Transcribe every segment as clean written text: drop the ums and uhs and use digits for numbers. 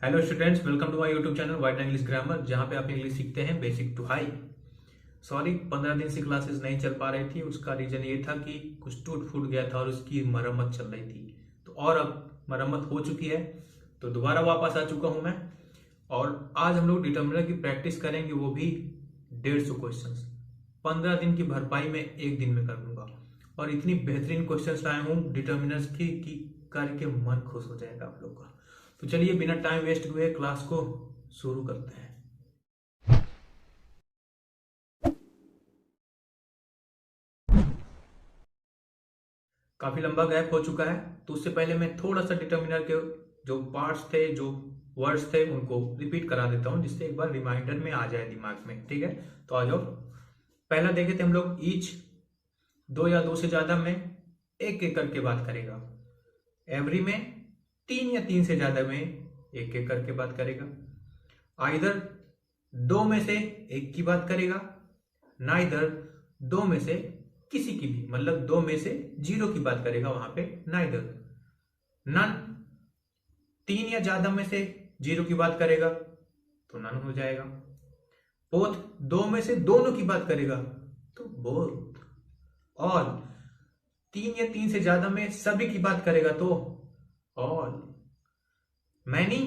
Hello students, welcome to my YouTube channel white English grammar, जहां पे आप English सीखते हैं बेसिक टू हाई। सॉरी, 15 दिन से क्लासेस नहीं चल पा रही थी। उसका रीजन ये था कि कुछ टूट फूट गया था और उसकी मरम्मत चल रही थी। तो और अब मरम्मत हो चुकी है, तो दोबारा वापस आ चुका हूं मैं। और आज हम लोग डिटर्मिनर की प्रैक्टिस करेंगे, वो भी 150 क्वेश्चन। 15 दिन की भरपाई में एक दिन में कर दूंगा। और इतनी बेहतरीन क्वेश्चन लाया हूँ डिटर्मिनर्स की कि करके मन खुश हो जाएगा आप लोग का। तो चलिए बिना टाइम वेस्ट हुए क्लास को शुरू करते हैं। काफी लंबा गैप हो चुका है, तो उससे पहले मैं थोड़ा सा डिटर्मिनर के जो पार्ट्स थे, जो वर्ड्स थे, उनको रिपीट करा देता हूं, जिससे एक बार रिमाइंडर में आ जाए दिमाग में। ठीक है, तो आ जाओ। पहला देखे थे हम लोग ईच, दो या दो से ज्यादा में एक एक करके बात करेगा। एवरी में तीन या तीन से ज्यादा में एक एक करके बात करेगा। आइदर दो में से एक की बात करेगा, ना इधर दो में से किसी की भी, मतलब दो में से जीरो की बात करेगा वहां पे, ना इधर नन। तीन या ज्यादा में से जीरो की बात करेगा तो नन हो जाएगा। बोथ, दो में से दोनों की बात करेगा तो बोथ। ऑल, तीन या तीन से ज्यादा में सभी की बात करेगा तो ऑल। मैनी,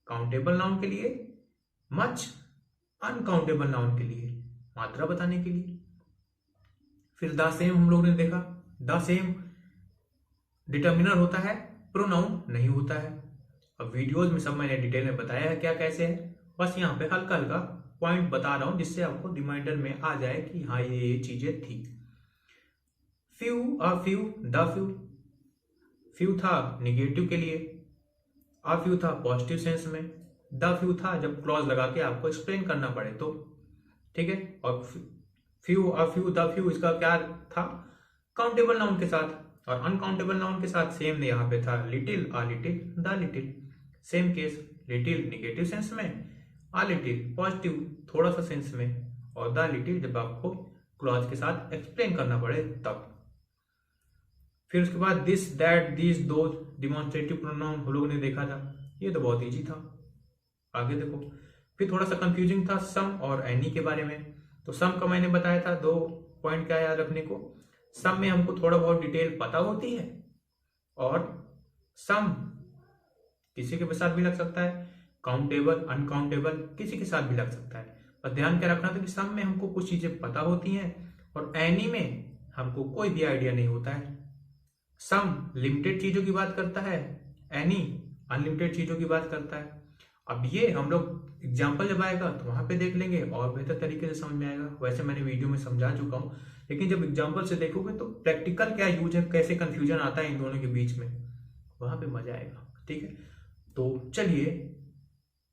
काउंटेबल नाउन के लिए। मच, अनकाउंटेबल नाउन के लिए, मात्रा बताने के लिए। फिर द सेम हम लोगों ने देखा। द सेम डिटर्मिनर होता है, प्रोनाउन नहीं होता है। अब वीडियोस में सब मैंने डिटेल में बताया है क्या कैसे है, बस यहाँ पे हल्का हल्का पॉइंट बता रहा हूं, जिससे आपको रिमाइंडर में आ जाए कि हाँ ये चीजें थी। Few, a few, the few. Few था निगेटिव के लिए, अ फ्यू था पॉजिटिव सेंस में, द फ्यू था जब क्लॉज लगा के आपको एक्सप्लेन करना पड़े तो। ठीक है, और few, a few, the few, इसका क्या था, काउंटेबल नाउन के साथ। और अनकाउंटेबल नाउन के साथ सेम यहाँ पे था little, a little, the little. Same case, little negative sense में, अ लिटिल पॉजिटिव थोड़ा सा सेंस में, और द लिटिल जब आपको क्लॉज के साथ एक्सप्लेन करना पड़े तब। फिर उसके बाद दिस, दैट, दिस, दो डिमॉन्स्ट्रेटिव प्रोनाउन हम लोगों ने देखा था, ये तो बहुत इजी था। आगे देखो, फिर थोड़ा सा कंफ्यूजिंग था सम और एनी के बारे में। तो सम का मैंने बताया था, दो पॉइंट क्या याद रखने को। सम में हमको थोड़ा बहुत डिटेल पता होती है, और सम किसी के साथ भी लग सकता है, काउंटेबल अनकाउंटेबल किसी के साथ भी लग सकता है। पर ध्यान क्या रखना था कि सम में हमको कुछ चीजें पता होती हैं, और एनी में हमको कोई भी आइडिया नहीं होता है। सम लिमिटेड चीजों की बात करता है, एनी अनलिमिटेड चीजों की बात करता है। अब ये हम लोग एग्जाम्पल जब आएगा तो वहां पे देख लेंगे और बेहतर तरीके से समझ में आएगा। वैसे मैंने वीडियो में समझा चुका हूं, लेकिन जब एग्जाम्पल से देखोगे तो प्रैक्टिकल क्या यूज है, कैसे कंफ्यूजन आता है इन दोनों के बीच में, वहां पे मजा आएगा। ठीक है, तो चलिए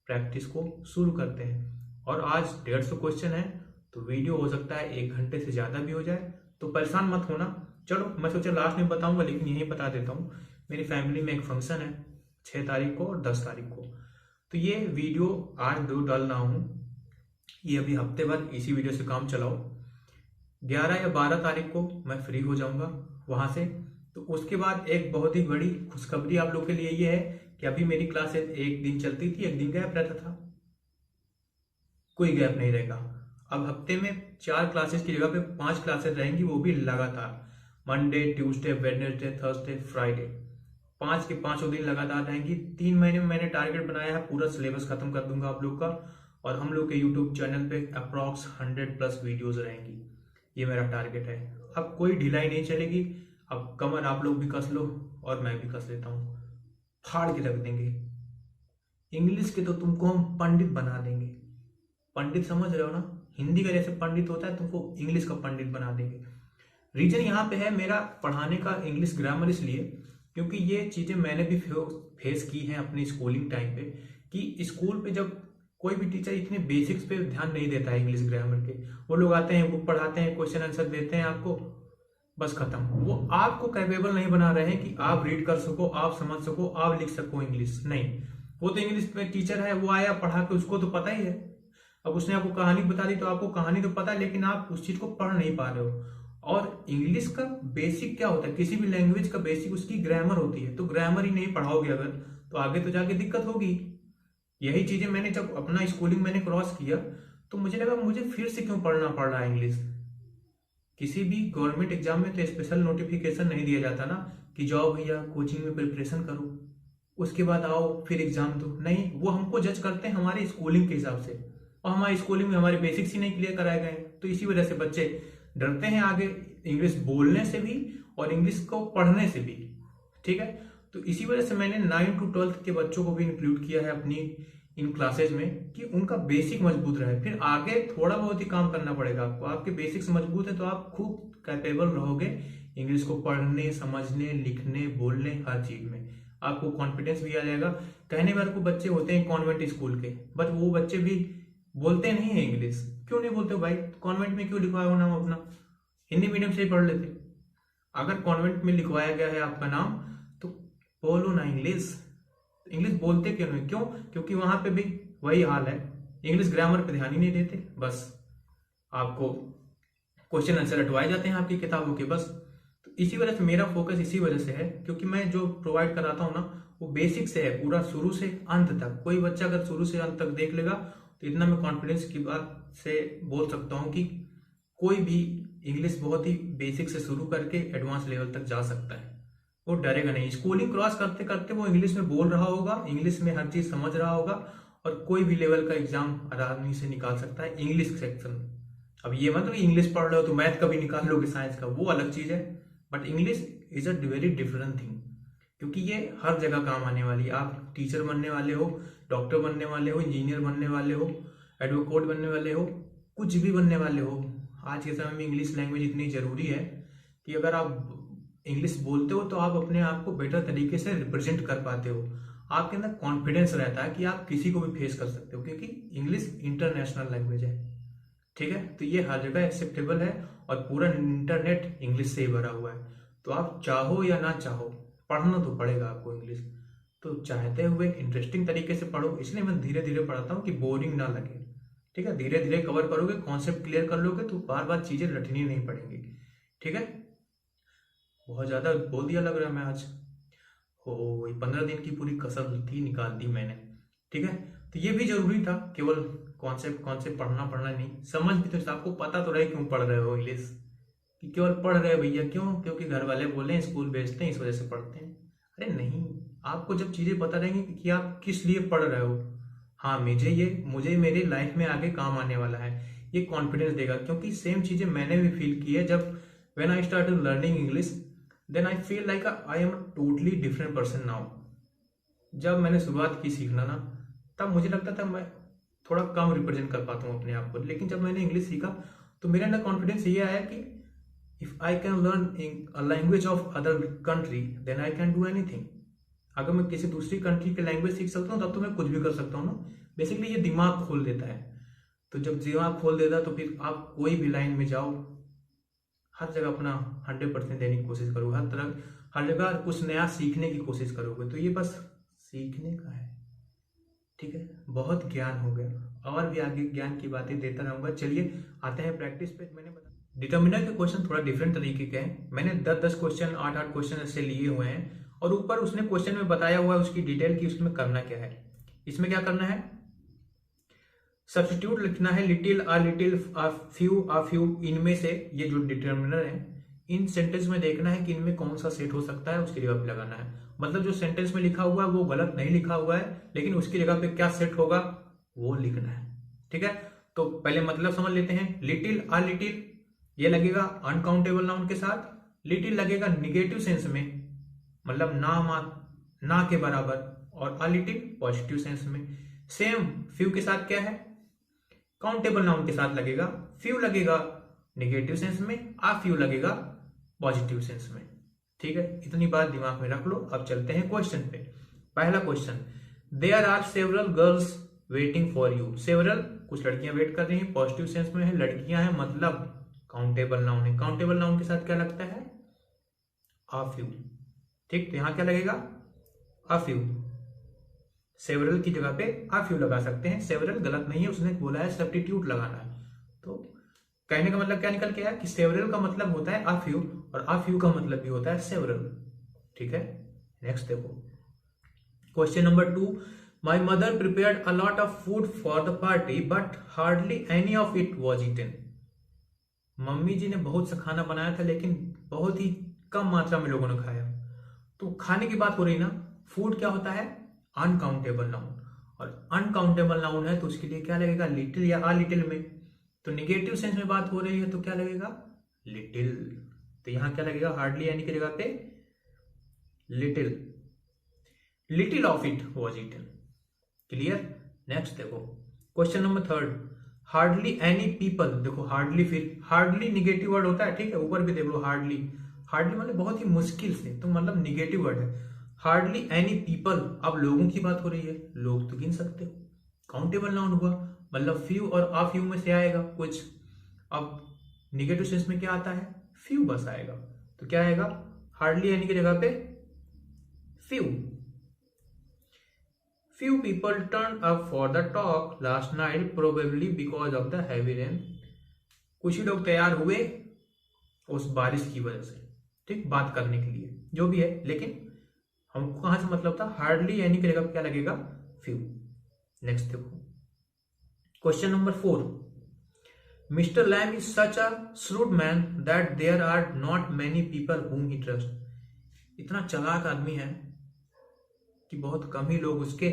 प्रैक्टिस को शुरू करते हैं। और आज 150 क्वेश्चन है, तो वीडियो हो सकता है 1 घंटे से ज्यादा भी हो जाए, तो परेशान मत होना। चलो, मैं सोचा लास्ट में बताऊंगा, लेकिन यही बता देता हूँ। मेरी फैमिली में एक फंक्शन है 6 तारीख को और 10 तारीख को, तो ये वीडियो आज दो डाल रहा हूं। ये अभी हफ्ते भर इसी वीडियो से काम चलाओ। 11 या 12 तारीख को मैं फ्री हो जाऊंगा वहां से। तो उसके बाद एक बहुत ही बड़ी खुशखबरी आप लोग के लिए ये है कि अभी मेरी क्लासेस एक दिन चलती थी, एक दिन गैप रहता था, कोई गैप नहीं रहेगा। अब हफ्ते में 4 क्लासेस की जगह पे 5 क्लासेस रहेंगी, वो भी लगातार। Monday, Tuesday, Wednesday, Thursday, Friday, 5 के 5 दिन लगातार रहेंगी। 3 महीने में मैंने टारगेट बनाया है, पूरा सिलेबस खत्म कर दूंगा आप लोग का। और हम लोग के यूट्यूब चैनल पे अप्रॉक्स 100+ वीडियोस रहेंगी, ये मेरा टारगेट है। अब कोई ढिलाई नहीं चलेगी। अब कमर आप लोग भी कस लो और मैं भी कस लेता हूँ, फाड़ के रख देंगे। इंग्लिश के तो तुमको हम पंडित बना देंगे। पंडित समझ रहे हो ना, हिंदी का जैसे पंडित होता है, तुमको इंग्लिश का पंडित बना देंगे। रीजन यहाँ पे है मेरा पढ़ाने का इंग्लिश ग्रामर, इसलिए क्योंकि ये चीजें मैंने भी फेस की हैं अपनी स्कूलिंग टाइम पे। कि स्कूल पे जब कोई भी टीचर इतने बेसिक्स पे ध्यान नहीं देता है इंग्लिश ग्रामर के, वो लोग आते हैं, बुक पढ़ाते हैं, क्वेश्चन आंसर देते हैं आपको, बस खत्म। वो आपको कैपेबल नहीं बना रहे हैं कि आप रीड कर सको, आप समझ सको, आप लिख सको इंग्लिश। नहीं, वो तो इंग्लिश में टीचर है, वो आया पढ़ा के, उसको तो पता ही है। अब उसने आपको कहानी बता दी तो आपको कहानी तो पता है, लेकिन आप उस चीज को पढ़ नहीं पा रहे हो। और इंग्लिश का बेसिक क्या होता है, किसी भी लैंग्वेज का बेसिक उसकी ग्रामर होती है। तो ग्रामर ही नहीं पढ़ाओगे अगर, तो आगे तो जाके दिक्कत होगी। यही चीजें मैंने जब अपना स्कूलिंग मैंने क्रॉस किया तो मुझे लगा मुझे फिर से क्यों पढ़ना पड़ रहा है इंग्लिश। किसी भी गवर्नमेंट एग्जाम में तो स्पेशल नोटिफिकेशन नहीं दिया जाता ना कि जाओ भैया कोचिंग में प्रिपरेशन करो, उसके बाद आओ फिर एग्जाम दो। नहीं, वो हमको जज करते हैं हमारे स्कूलिंग के हिसाब से, और हमारी स्कूलिंग में हमारे बेसिक्स ही नहीं क्लियर कराए गए हैं। तो इसी वजह से बच्चे डरते हैं आगे इंग्लिश बोलने से भी और इंग्लिश को पढ़ने से भी। ठीक है, तो इसी वजह से मैंने 9 to 12 के बच्चों को भी इंक्लूड किया है अपनी इन क्लासेज में कि उनका बेसिक मजबूत रहे। फिर आगे थोड़ा बहुत ही काम करना पड़ेगा आपको। आपके बेसिक्स मजबूत है तो आप खूब कैपेबल रहोगे इंग्लिश को पढ़ने, समझने, लिखने, बोलने, हर चीज में आपको कॉन्फिडेंस भी आ जाएगा। कहने वाले को बच्चे होते हैं कॉन्वेंट स्कूल के, बट वो बच्चे भी बोलते नहीं है इंग्लिश। क्यों नहीं बोलते भाई? कॉन्वेंट में क्यों लिखवाया हो नाम अपना? हिंदी मीडियम से ही पढ़ लेते। अगर कॉन्वेंट में लिखवाया गया है आपका नाम तो बोलो ना इंग्लिश। इंग्लिश बोलते क्यों नहीं? क्यों? क्योंकि वहां पे भी वही हाल है, इंग्लिश ग्रामर पे ध्यान ही नहीं देते। बस आपको क्वेश्चन आंसर हटवाए जाते हैं आपकी किताबों के बस। तो इसी वजह से मेरा फोकस इसी वजह से है, क्योंकि मैं जो प्रोवाइड कराता हूँ ना वो बेसिक से है, पूरा शुरू से अंत तक। कोई बच्चा अगर शुरू से अंत तक देख लेगा तो इतना मैं कॉन्फिडेंस की बात से बोल सकता हूँ कि कोई भी इंग्लिश बहुत ही बेसिक से शुरू करके एडवांस लेवल तक जा सकता है। वो डरेगा नहीं। स्कूलिंग क्रॉस करते करते वो इंग्लिश में बोल रहा होगा, इंग्लिश में हर चीज समझ रहा होगा, और कोई भी लेवल का एग्जाम आरामी से निकाल सकता है इंग्लिश सेक्शन। अब ये मतलब इंग्लिश पढ़ रहे हो तो मैथ का भी निकाल लोगे, साइंस का, वो अलग चीज है। But English is a very different thing, क्योंकि ये हर जगह काम आने वाली है। आप टीचर बनने वाले हो, डॉक्टर बनने वाले हो, इंजीनियर बनने वाले हो, एडवोकेट बनने वाले हो, कुछ भी बनने वाले हो। आज के समय में इंग्लिश लैंग्वेज इतनी जरूरी है कि अगर आप इंग्लिश बोलते हो तो आप अपने आप को बेटर तरीके से रिप्रेजेंट कर पाते हो। आपके अंदर कॉन्फिडेंस रहता है कि आप किसी को भी फेस कर सकते हो, क्योंकि इंग्लिश इंटरनेशनल लैंग्वेज है। ठीक है, तो ये हर जगह एक्सेप्टेबल है और पूरा इंटरनेट इंग्लिश से ही भरा हुआ है। तो आप चाहो या ना चाहो पढ़ना तो पड़ेगा आपको इंग्लिश। तो चाहते हुए इंटरेस्टिंग तरीके से पढ़ो, इसलिए मैं धीरे धीरे पढ़ाता हूँ कि बोरिंग ना लगे। ठीक है, धीरे धीरे कवर करोगे, कॉन्सेप्ट क्लियर कर लोगे तो बार बार चीजें रटनी नहीं पड़ेंगी। ठीक है, बहुत ज्यादा बोल दिया लग रहा है मैं आज। हो 15 दिन की पूरी कसर थी, निकाल दी मैंने। ठीक है, तो ये भी जरूरी था, केवल कॉन्सेप्ट कॉन्सेप्ट पढ़ना नहीं, समझ भी तो आपको पता तो रहे क्यों पढ़ रहे हो इंग्लिश। कि केवल पढ़ रहे हो भैया, क्यों? क्योंकि घर वाले बोले हैं, स्कूल भेजते हैं, इस वजह से पढ़ते हैं। अरे नहीं, आपको जब चीजें पता रहेंगी कि आप किस लिए पढ़ रहे हो, हाँ मुझे मेरे लाइफ में आगे काम आने वाला है, ये कॉन्फिडेंस देगा। क्योंकि सेम चीजें मैंने भी फील की है। जब when I started learning English then I feel like I am totally different person now. जब मैंने शुरुआत की सीखना ना, तब मुझे लगता था मैं थोड़ा कम रिप्रेजेंट कर पाता हूँ अपने आप को। लेकिन जब मैंने इंग्लिश सीखा तो मेरे अंदर कॉन्फिडेंस ये आया कि if I can learn language of other country then I can do anything. अगर मैं किसी दूसरी कंट्री की लैंग्वेज सीख सकता हूँ तब तो मैं कुछ भी कर सकता हूँ ना। बेसिकली ये दिमाग खोल देता है। तो जब दिमाग खोल देता है तो फिर आप कोई भी लाइन में जाओ, हर जगह अपना 100% देने की कोशिश करो, हर जगह कुछ नया सीखने की कोशिश करोगे। तो ये बस सीखने का है। ठीक है, बहुत ज्ञान हो गया, और भी आगे ज्ञान की बातें देता रहूंगा। चलिए आते हैं प्रैक्टिस पे। मैंने बता डिटर्मिनर के क्वेश्चन थोड़ा डिफरेंट तरीके के हैं। मैंने 10-10 क्वेश्चन, 8-8 क्वेश्चन ऐसे लिए हुए हैं, और ऊपर उसने क्वेश्चन में बताया हुआ है उसकी डिटेल की उसमें करना क्या है। इसमें क्या करना है? सब्स्टिट्यूट लिखना है, little, a little, a few, इनमें से। ये जो डिटर्मिनर है, इन सेंटेंस में देखना है कि इनमें कौन सा सेट हो सकता है, उसकी जगह पे लगाना है। मतलब जो सेंटेंस में लिखा हुआ है वो गलत नहीं लिखा हुआ है, लेकिन उसकी जगह पे क्या सेट होगा वो लिखना है। ठीक है, तो पहले मतलब समझ लेते हैं। लिटिल, अ लिटिल, ये लगेगा अनकाउंटेबल नाउन के साथ। लिटिल लगेगा निगेटिव सेंस में, मतलब ना के बराबर, और अ लिटिल पॉजिटिव सेंस में। सेम फ्यू के साथ क्या है? काउंटेबल नाउन के साथ लगेगा। फ्यू लगेगा निगेटिव सेंस में, आ फ्यू लगेगा पॉजिटिव सेंस में। ठीक है, इतनी बात दिमाग में रख लो। अब चलते हैं क्वेश्चन पे। पहला question, there are several girls waiting for you. Several, कुछ लड़कियां वेट कर रही हैं, पॉजिटिव सेंस में है, लड़कियां हैं, मतलब काउंटेबल नाउन है। काउंटेबल नाउन के साथ क्या लगता है? आ फ्यू। ठीक, तो यहां क्या लगेगा? आ फ्यू। सेवरल की जगह पे आ फ्यू लगा सकते हैं। सेवरल गलत नहीं है, उसने बोला है सब्स्टिट्यूट लगाना है। तो कहने का मतलब क्या निकल के आया कि सेवरल का मतलब होता है आ फ्यू, और आ फ्यू का मतलब भी होता है सेवरल। ठीक है, नेक्स्ट देखो, question number 2, my mother prepared a lot of food for the party but hardly any of it was eaten. Mummy ji ने बहुत सा खाना बनाया था लेकिन बहुत ही कम मात्रा में लोगों ने खाया। तो खाने की बात हो रही ना, फूड क्या होता है, अनकाउंटेबल नाउन, और अनकाउंटेबल नाउन है तो उसके लिए क्या लगेगा, लिटिल या आ लिटिल में। तो निगेटिव सेंस में बात हो रही है तो क्या लगेगा, लिटिल। तो यहां क्या लगेगा, हार्डली यानी की जगह पे little, little of it was eaten. Clear. Next देखो question number 3, hardly any people. देखो हार्डली, फिर हार्डली निगेटिव वर्ड होता है, ठीक है, ऊपर भी देख लो हार्डली, हार्डली मतलब बहुत ही मुश्किल से, तो मतलब निगेटिव वर्ड है। हार्डली एनी पीपल, अब लोगों की बात हो रही है, लोग तो गिन सकते हो, काउंटेबल नाउन हुआ, मतलब फ्यू और आ फ्यू में से आएगा कुछ। अब निगेटिव सेंस में क्या आता है, फ्यू बस आएगा, तो क्या आएगा, हार्डली यानी की जगह पे few. Few people turned up for the talk last night probably because of the heavy rain. कुछ ही लोग तैयार हुए उस बारिश की वजह से, ठीक, बात करने के लिए, जो भी है, लेकिन हमको कहां से मतलब था, हार्डली यानी कि जगह क्या लगेगा, फ्यू। नेक्स्ट देखो question number 4, Mister Lam is such a shrewd man that there are not many people whom he trusts। इतना चालाक आदमी है कि बहुत कम ही लोग उसके,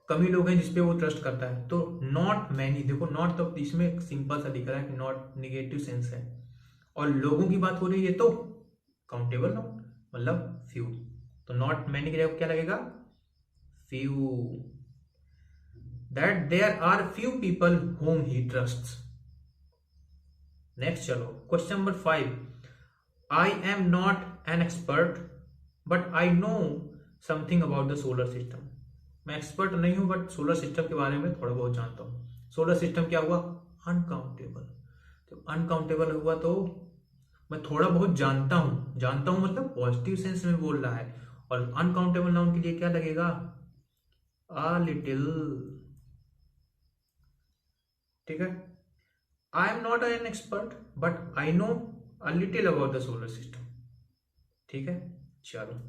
कम ही लोग हैं जिसपे वो ट्रस्ट करता है। तो नॉट मैनी, देखो नॉट तो इसमें सिंपल सा दिख रहा है कि नॉट निगेटिव सेंस है, और लोगों की बात हो रही है तो काउंटेबल नाउन मतलब फ्यू। तो नॉट मैनी की जगह क्या लगेगा, few. That there are few people whom he trusts। Next चलो question number 5, I am not an expert but I know something about the solar system. मैं एक्सपर्ट नहीं हूं बट सोलर सिस्टम के बारे में थोड़ा बहुत जानता हूं। सोलर सिस्टम क्या हुआ, अनकाउंटेबल। तो अनकाउंटेबल हुआ तो मैं थोड़ा बहुत जानता हूं, जानता हूं मतलब पॉजिटिव सेंस में बोल रहा है, और अनकाउंटेबल नाउन के लिए क्या लगेगा, अ लिटिल। ठीक है, I am not an expert but I know a little about the solar system. ठीक है, चलो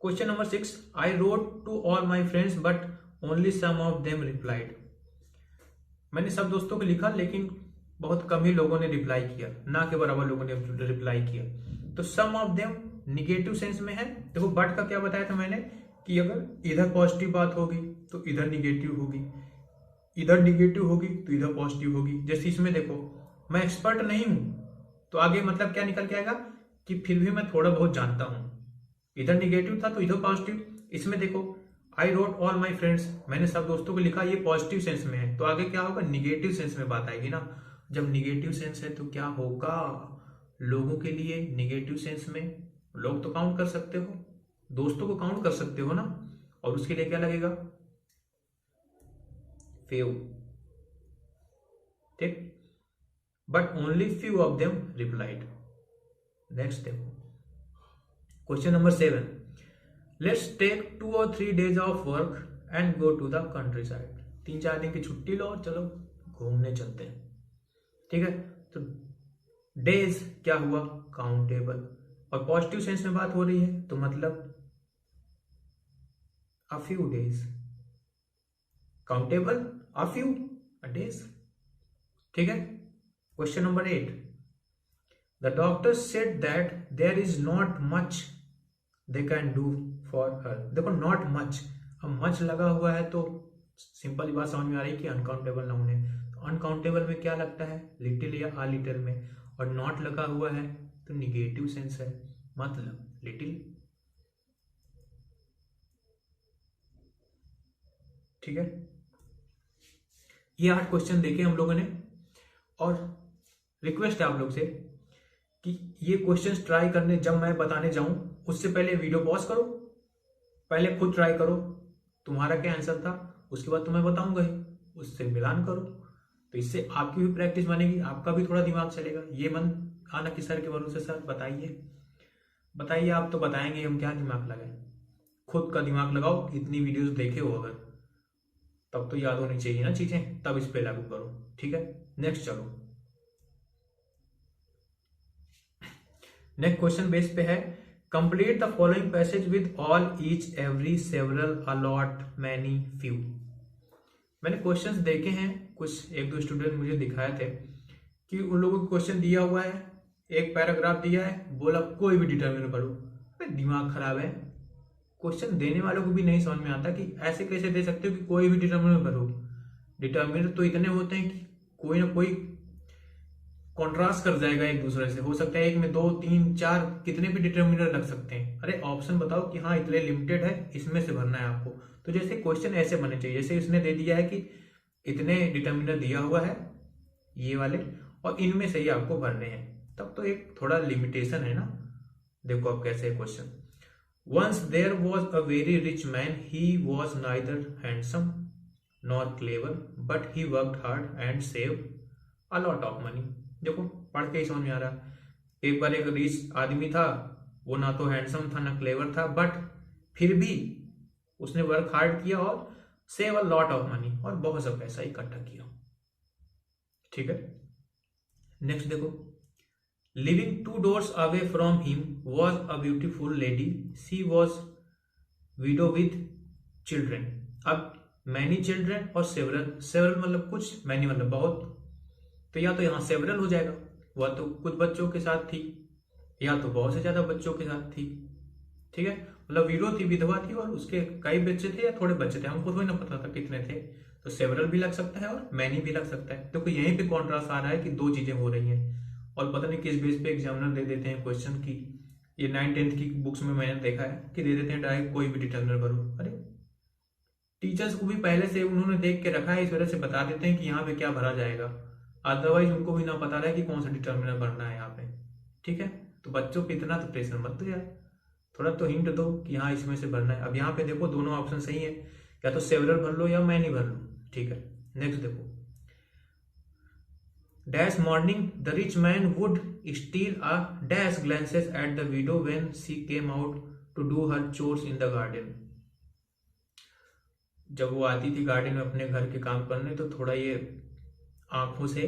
question number 6, I wrote to all my friends but only some of them replied. मैंने सब दोस्तों को लिखा लेकिन बहुत कम ही लोगों ने रिप्लाई किया, ना के बराबर लोगों ने रिप्लाई किया। तो सम ऑफ देम निगेटिव सेंस में है। देखो बट का क्या बताया था मैंने, कि अगर इधर पॉजिटिव बात होगी तो इधर निगेटिव होगी, इधर निगेटिव होगी तो इधर पॉजिटिव होगी। जैसे इसमें देखो मैं एक्सपर्ट नहीं हूं, तो आगे मतलब क्या निकल के आएगा, कि फिर भी मैं थोड़ा बहुत जानता हूं। इधर निगेटिव था तो इधर पॉजिटिव। इसमें देखो I wrote all my friends, मैंने सब दोस्तों को लिखा, ये पॉजिटिव सेंस में है, तो आगे क्या होगा, निगेटिव सेंस में बात आएगी ना। जब निगेटिव सेंस है तो क्या होगा, लोगों के लिए निगेटिव सेंस में लोग तो काउंट कर सकते हो, दोस्तों को काउंट कर सकते हो ना, और उसके लिए क्या लगेगा, फ्यू। ठीक, but only few of them replied. Next देखो question number 7, let's take 2 or 3 days off work and go to the countryside. 3-4 दिन की छुट्टी लो और चलो घूमने चलते हैं। ठीक है, तो डेज क्या हुआ, काउंटेबल, और पॉजिटिव सेंस में बात हो रही है तो मतलब a few days, countable a few days. ठीक है, question number 8, the doctor said that there is not much they can do for her. देखो नॉट मच, अब मच लगा हुआ है तो सिंपल बात समझ में आ रही है कि अनकाउंटेबल नाउन है। तो अनकाउंटेबल में क्या लगता है, लिटिल या आ लिटिल में, और नॉट लगा हुआ है तो निगेटिव सेंस है, मतलब लिटिल। ठीक है, ये 8 क्वेश्चन देखे हम लोगों ने, और रिक्वेस्ट है आप लोग से कि ये क्वेश्चंस ट्राई करने जब मैं बताने जाऊं उससे पहले वीडियो पॉज करो, पहले खुद ट्राई करो, तुम्हारा क्या आंसर था उसके बाद तुम्हें बताऊंगा ही, उससे मिलान करो, तो इससे आपकी भी प्रैक्टिस बनेगी, आपका भी थोड़ा दिमाग चलेगा। ये मन आना कि सर के भरोसे सर बताइए बताइए, आप तो बताएंगे, हम क्या दिमाग लगाए, खुद का दिमाग लगाओ। इतनी वीडियोस देखे हो अगर, तब तो याद होनी चाहिए ना चीजें, तब इस पे लागू करो। ठीक है, नेक्स्ट चलो, नेक्स्ट क्वेश्चन बेस पे है, complete the following passage with all each every several a lot many few. मैंने क्वेश्चंस देखे हैं, कुछ एक दो स्टूडेंट मुझे दिखाए थे कि उन लोगों को क्वेश्चन दिया हुआ है, एक पैराग्राफ दिया है, बोला कोई भी डिटर्मिनर भरो। अरे दिमाग खराब है, क्वेश्चन देने वालों को भी नहीं समझ में आता कि ऐसे कैसे दे सकते हो कि कोई भी डिटर्मिनर भरो। डिटर्मिनर तो इतने होते हैं कि कोई ना कोई कॉन्ट्रास्ट कर जाएगा एक दूसरे से, हो सकता है एक में 2 3 4 कितने भी डिटर्मिनर लग सकते हैं। अरे ऑप्शन बताओ कि हाँ इतने लिमिटेड है, इसमें से भरना है आपको। तो जैसे क्वेश्चन ऐसे बने चाहिए, जैसे इसने दे दिया है कि इतने डिटर्मिनर दिया हुआ है ये वाले, और इनमें से ही आपको भरने हैं, तब तो एक थोड़ा लिमिटेशन है ना। देखो अब कैसे question. Once there was a very rich man, he was neither handsome nor clever, but he worked hard and save a lot of money. देखो पढ़ के ही समझ में आ रहा है। एक बार एक रिच आदमी था, वो ना तो हैंडसम था ना क्लेवर था, बट फिर भी उसने वर्क हार्ड किया और save a lot of money, और बहुत सा पैसा इकट्ठा किया। ठीक है, नेक्स्ट देखो। Living 2 doors away from him was a beautiful lady, she was widow with children. अब मैनी चिल्ड्रेन और सेवरल, सेवरल मतलब कुछ, मैनी मतलब बहुत, तो या तो यहां सेवरल हो जाएगा, वह तो कुछ बच्चों के साथ थी, या तो बहुत से ज्यादा बच्चों के साथ थी। ठीक है, मतलब विडो थी, विधवा थी, और उसके कई बच्चे थे या थोड़े बच्चे थे, हमको थोड़ी ना पता था कितने थे। तो सेवरल भी लग सकता है और मैनी भी लग सकता है। तो यहीं पे कॉन्ट्रास्ट आ रहा है कि दो चीजें हो रही हैं, और पता नहीं किस बेस पे एग्जामिनर दे देते हैं क्वेश्चन की। ये 9th-10th की बुक्स में मैंने देखा है कि दे देते हैं डायरेक्ट कोई भी डिटर्मिनर भरो। अरे टीचर्स को भी पहले से उन्होंने देख के रखा है, इस वजह से बता देते हैं कि यहाँ पे क्या भरा जाएगा, अदरवाइज उनको भी ना पता रहे कि कौन सा डिटर्मिनर भरना है यहाँ पे। ठीक है, तो बच्चों पे इतना तो प्रेशर मत दो यार, थोड़ा तो हिंट दो कि हाँ इसमें से भरना है। अब यहाँ पे देखो दोनों ऑप्शन सही है, या तो सेवरल भर लो या मैनी भर लो। ठीक है, नेक्स्ट देखो। Dash morning the rich man would steal a dash glances at the widow when she came out to do her chores in the garden. जब वो आती थी गार्डन में अपने घर के काम करने, तो थोड़ा ये आंखों से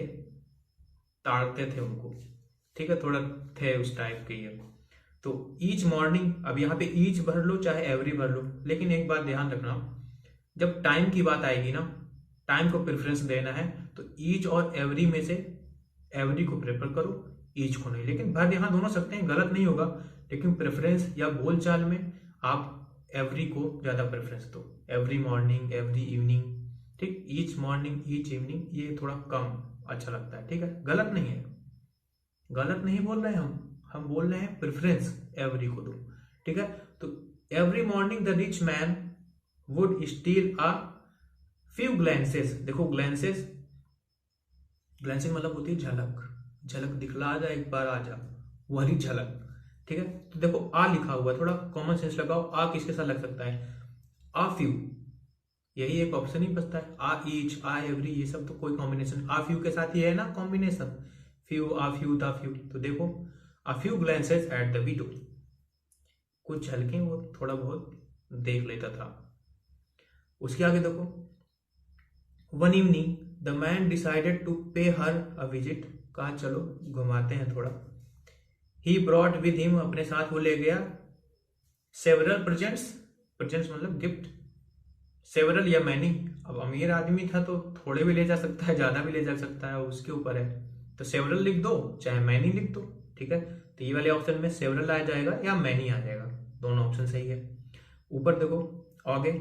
ताड़ते थे उनको। ठीक है, थोड़ा थे उस टाइप के ये। तो ईच मॉर्निंग, अब यहाँ पे ईच भर लो चाहे एवरी भर लो, लेकिन एक बात ध्यान रखना, जब टाइम की बात आएगी ना, टाइम को प्रेफरेंस देना है, तो ईच और एवरी में से एवरी को प्रेफर करो, ईच को नहीं। लेकिन भर यहाँ दोनों सकते हैं, गलत नहीं होगा, लेकिन प्रेफरेंस या बोलचाल में आप एवरी को ज्यादा प्रेफरेंस दो। एवरी मॉर्निंग, एवरी इवनिंग, ठीक, ईच मॉर्निंग, ईच इवनिंग, ये थोड़ा कम अच्छा लगता है। ठीक है, गलत नहीं है, गलत नहीं बोल रहे हैं हम बोल रहे हैं प्रेफरेंस एवरी को दो। ठीक है, तो every morning the rich man would steal a few glances. देखो ग्लैंसेस, ग्लैंसिंग मतलब होती है झलक, झलक दिखला जा एक बार आ जा, वही झलक। ठीक है, तो देखो आ लिखा हुआ, थोड़ा कॉमन सेंस लगाओ, आ किसके साथ लग सकता है, आ फ्यू, यही एक ऑप्शन ही बचता है। आ ईच, आ एवरी, ये सब तो कोई कॉम्बिनेशन, आ फ्यू के साथ ही है ना combination, few, a few, the few. तो देखो a few glances at the widow, कुछ झलकें वो थोड़ा बहुत देख लेता था। उसके आगे देखो, one evening the man decided to pay her a visit, कहा चलो घुमाते हैं थोड़ा। ही ब्रॉट विद हिम, अपने साथ वो ले गया सेवरल प्रेजेंट्स, प्रेजेंट्स मतलब गिफ्ट, सेवरल या मैनी। अब अमीर आदमी था तो थोड़े भी ले जा सकता है, ज्यादा भी ले जा सकता है, उसके ऊपर है। तो सेवरल लिख दो चाहे मैनी लिख दो। ठीक है, तो ये वाले ऑप्शन में सेवरल आ जाएगा या मैनी आ जाएगा, दोनों ऑप्शन सही है। ऊपर देखो आगे,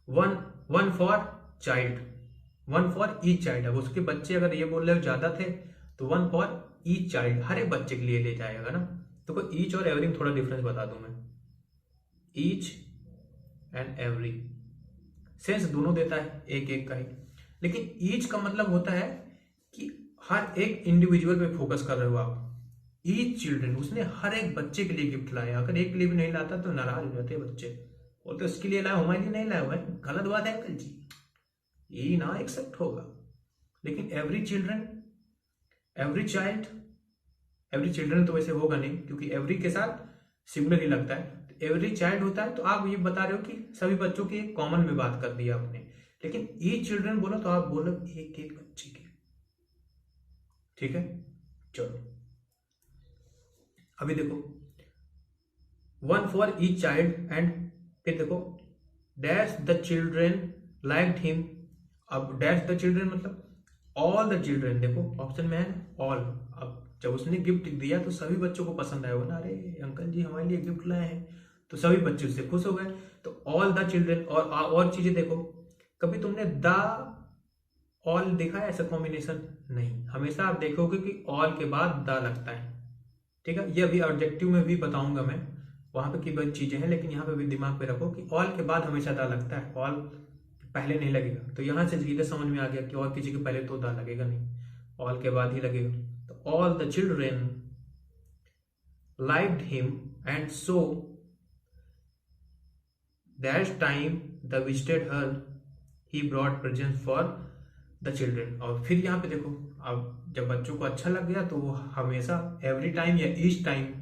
one one for child, one for each child. अब उसके बच्चे अगर ये बोल रहे हो ज्यादा थे, तो वन फॉर ईच चाइल्ड, हर एक बच्चे के लिए ले जाएगा ना। तो कोई ईच और एवरी में थोड़ा डिफरेंस बता दूं मैं, ईच एंड एवरी सेंस दोनों देता है एक एक का ही, लेकिन ईच का मतलब होता है कि हर एक इंडिविजुअल पे फोकस कर रहे हो आप। ईच चिल्ड्रन, उसने हर एक बच्चे के लिए गिफ्ट लाया, अगर एक के लिए भी नहीं लाता तो नाराज हो जाते बच्चे, बोलते उसके लिए लाया, हमारे लिए नहीं लाया हुआ है, गलत बात है अंकल जी, यही ना एक्सेप्ट होगा। लेकिन every children, every child, every children तो वैसे होगा नहीं क्योंकि एवरी के साथ सिमिलर ही लगता है, तो एवरी चाइल्ड होता है। तो आप ये बता रहे हो कि सभी बच्चों की कॉमन में बात कर दी आपने, लेकिन ईच चिल्ड्रन बोलो तो आप बोलो एक एक बच्चे की। ठीक है, चलो अभी देखो, one for each child and फिर देखो dash the children liked him. अब डैश द चिल्ड्रेन मतलब ऑल द चिल्ड्रेन, देखो ऑप्शन में है ऑल। अब जब उसने गिफ्ट दिया तो सभी बच्चों को पसंद आया होगा ना, अरे अंकल जी हमारे लिए गिफ्ट लाए हैं, तो सभी बच्चे उससे खुश हो गए। तो ऑल द चिल्ड्रेन। और चीजें देखो, कभी तुमने द ऑल देखा है ऐसा कॉम्बिनेशन? नहीं, हमेशा आप देखोगे कि ऑल के बाद द लगता है। ठीक है, ये अभी ऑब्जेक्टिव में भी बताऊंगा मैं, वहां पे की बहुत चीजें हैं, लेकिन यहाँ पे भी दिमाग पे रखो कि ऑल के बाद हमेशा द लगता है, ऑल पहले नहीं लगेगा। तो यहाँ से सीधे समझ में आ गया कि और किसी के पहले तो द लगेगा नहीं, ऑल के बाद ही लगेगा। तो all the children liked him and so that time the visited her he brought present for the children. और फिर यहाँ पे देखो, अब जब बच्चों को अच्छा लग गया तो वो हमेशा एवरी टाइम या ईच टाइम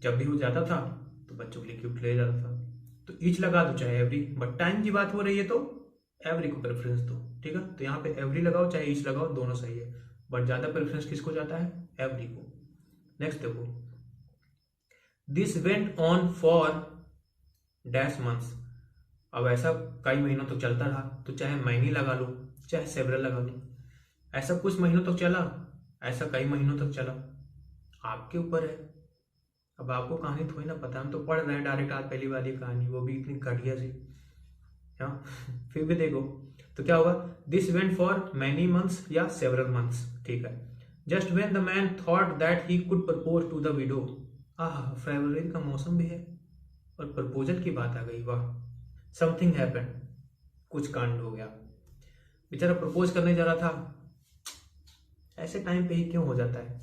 जब भी वो जाता था तो बच्चों के लिए गिफ्ट ले जाता था। तो ईच लगा दो चाहे एवरी, बट टाइम की बात हो रही है तो एवरी को प्रेफरेंस दो। ठीक है, तो यहाँ पे एवरी लगाओ चाहे ईच लगाओ, दोनों सही है, बट ज्यादा प्रेफरेंस किसको जाता है? एवरी को। नेक्स्ट देखो, this went on for dash months. अब ऐसा कई महीनों तक चलता रहा, तो चाहे महीने लगा लो चाहे सेवरल लगा लो, ऐसा कुछ महीनों तक चला, ऐसा कई महीनों तक चला, आपके ऊपर है। अब आपको कहानी थोड़ी ना पता, हम तो पढ़ रहे हैं डायरेक्ट आज पहली वाली कहानी, वो भी इतनी घटिया सी। हाँ फिर भी देखो तो क्या होगा, this went for many months या सेवरल मंथ्स। ठीक है, just when the man thought that he could propose to the widow. फरवरी का मौसम भी है और प्रपोजल की बात आ गई, वाह। समथिंग हैपेंड, कुछ कांड हो गया, बेचारा प्रपोज करने जा रहा था। ऐसे टाइम पे ही क्यों हो जाता है,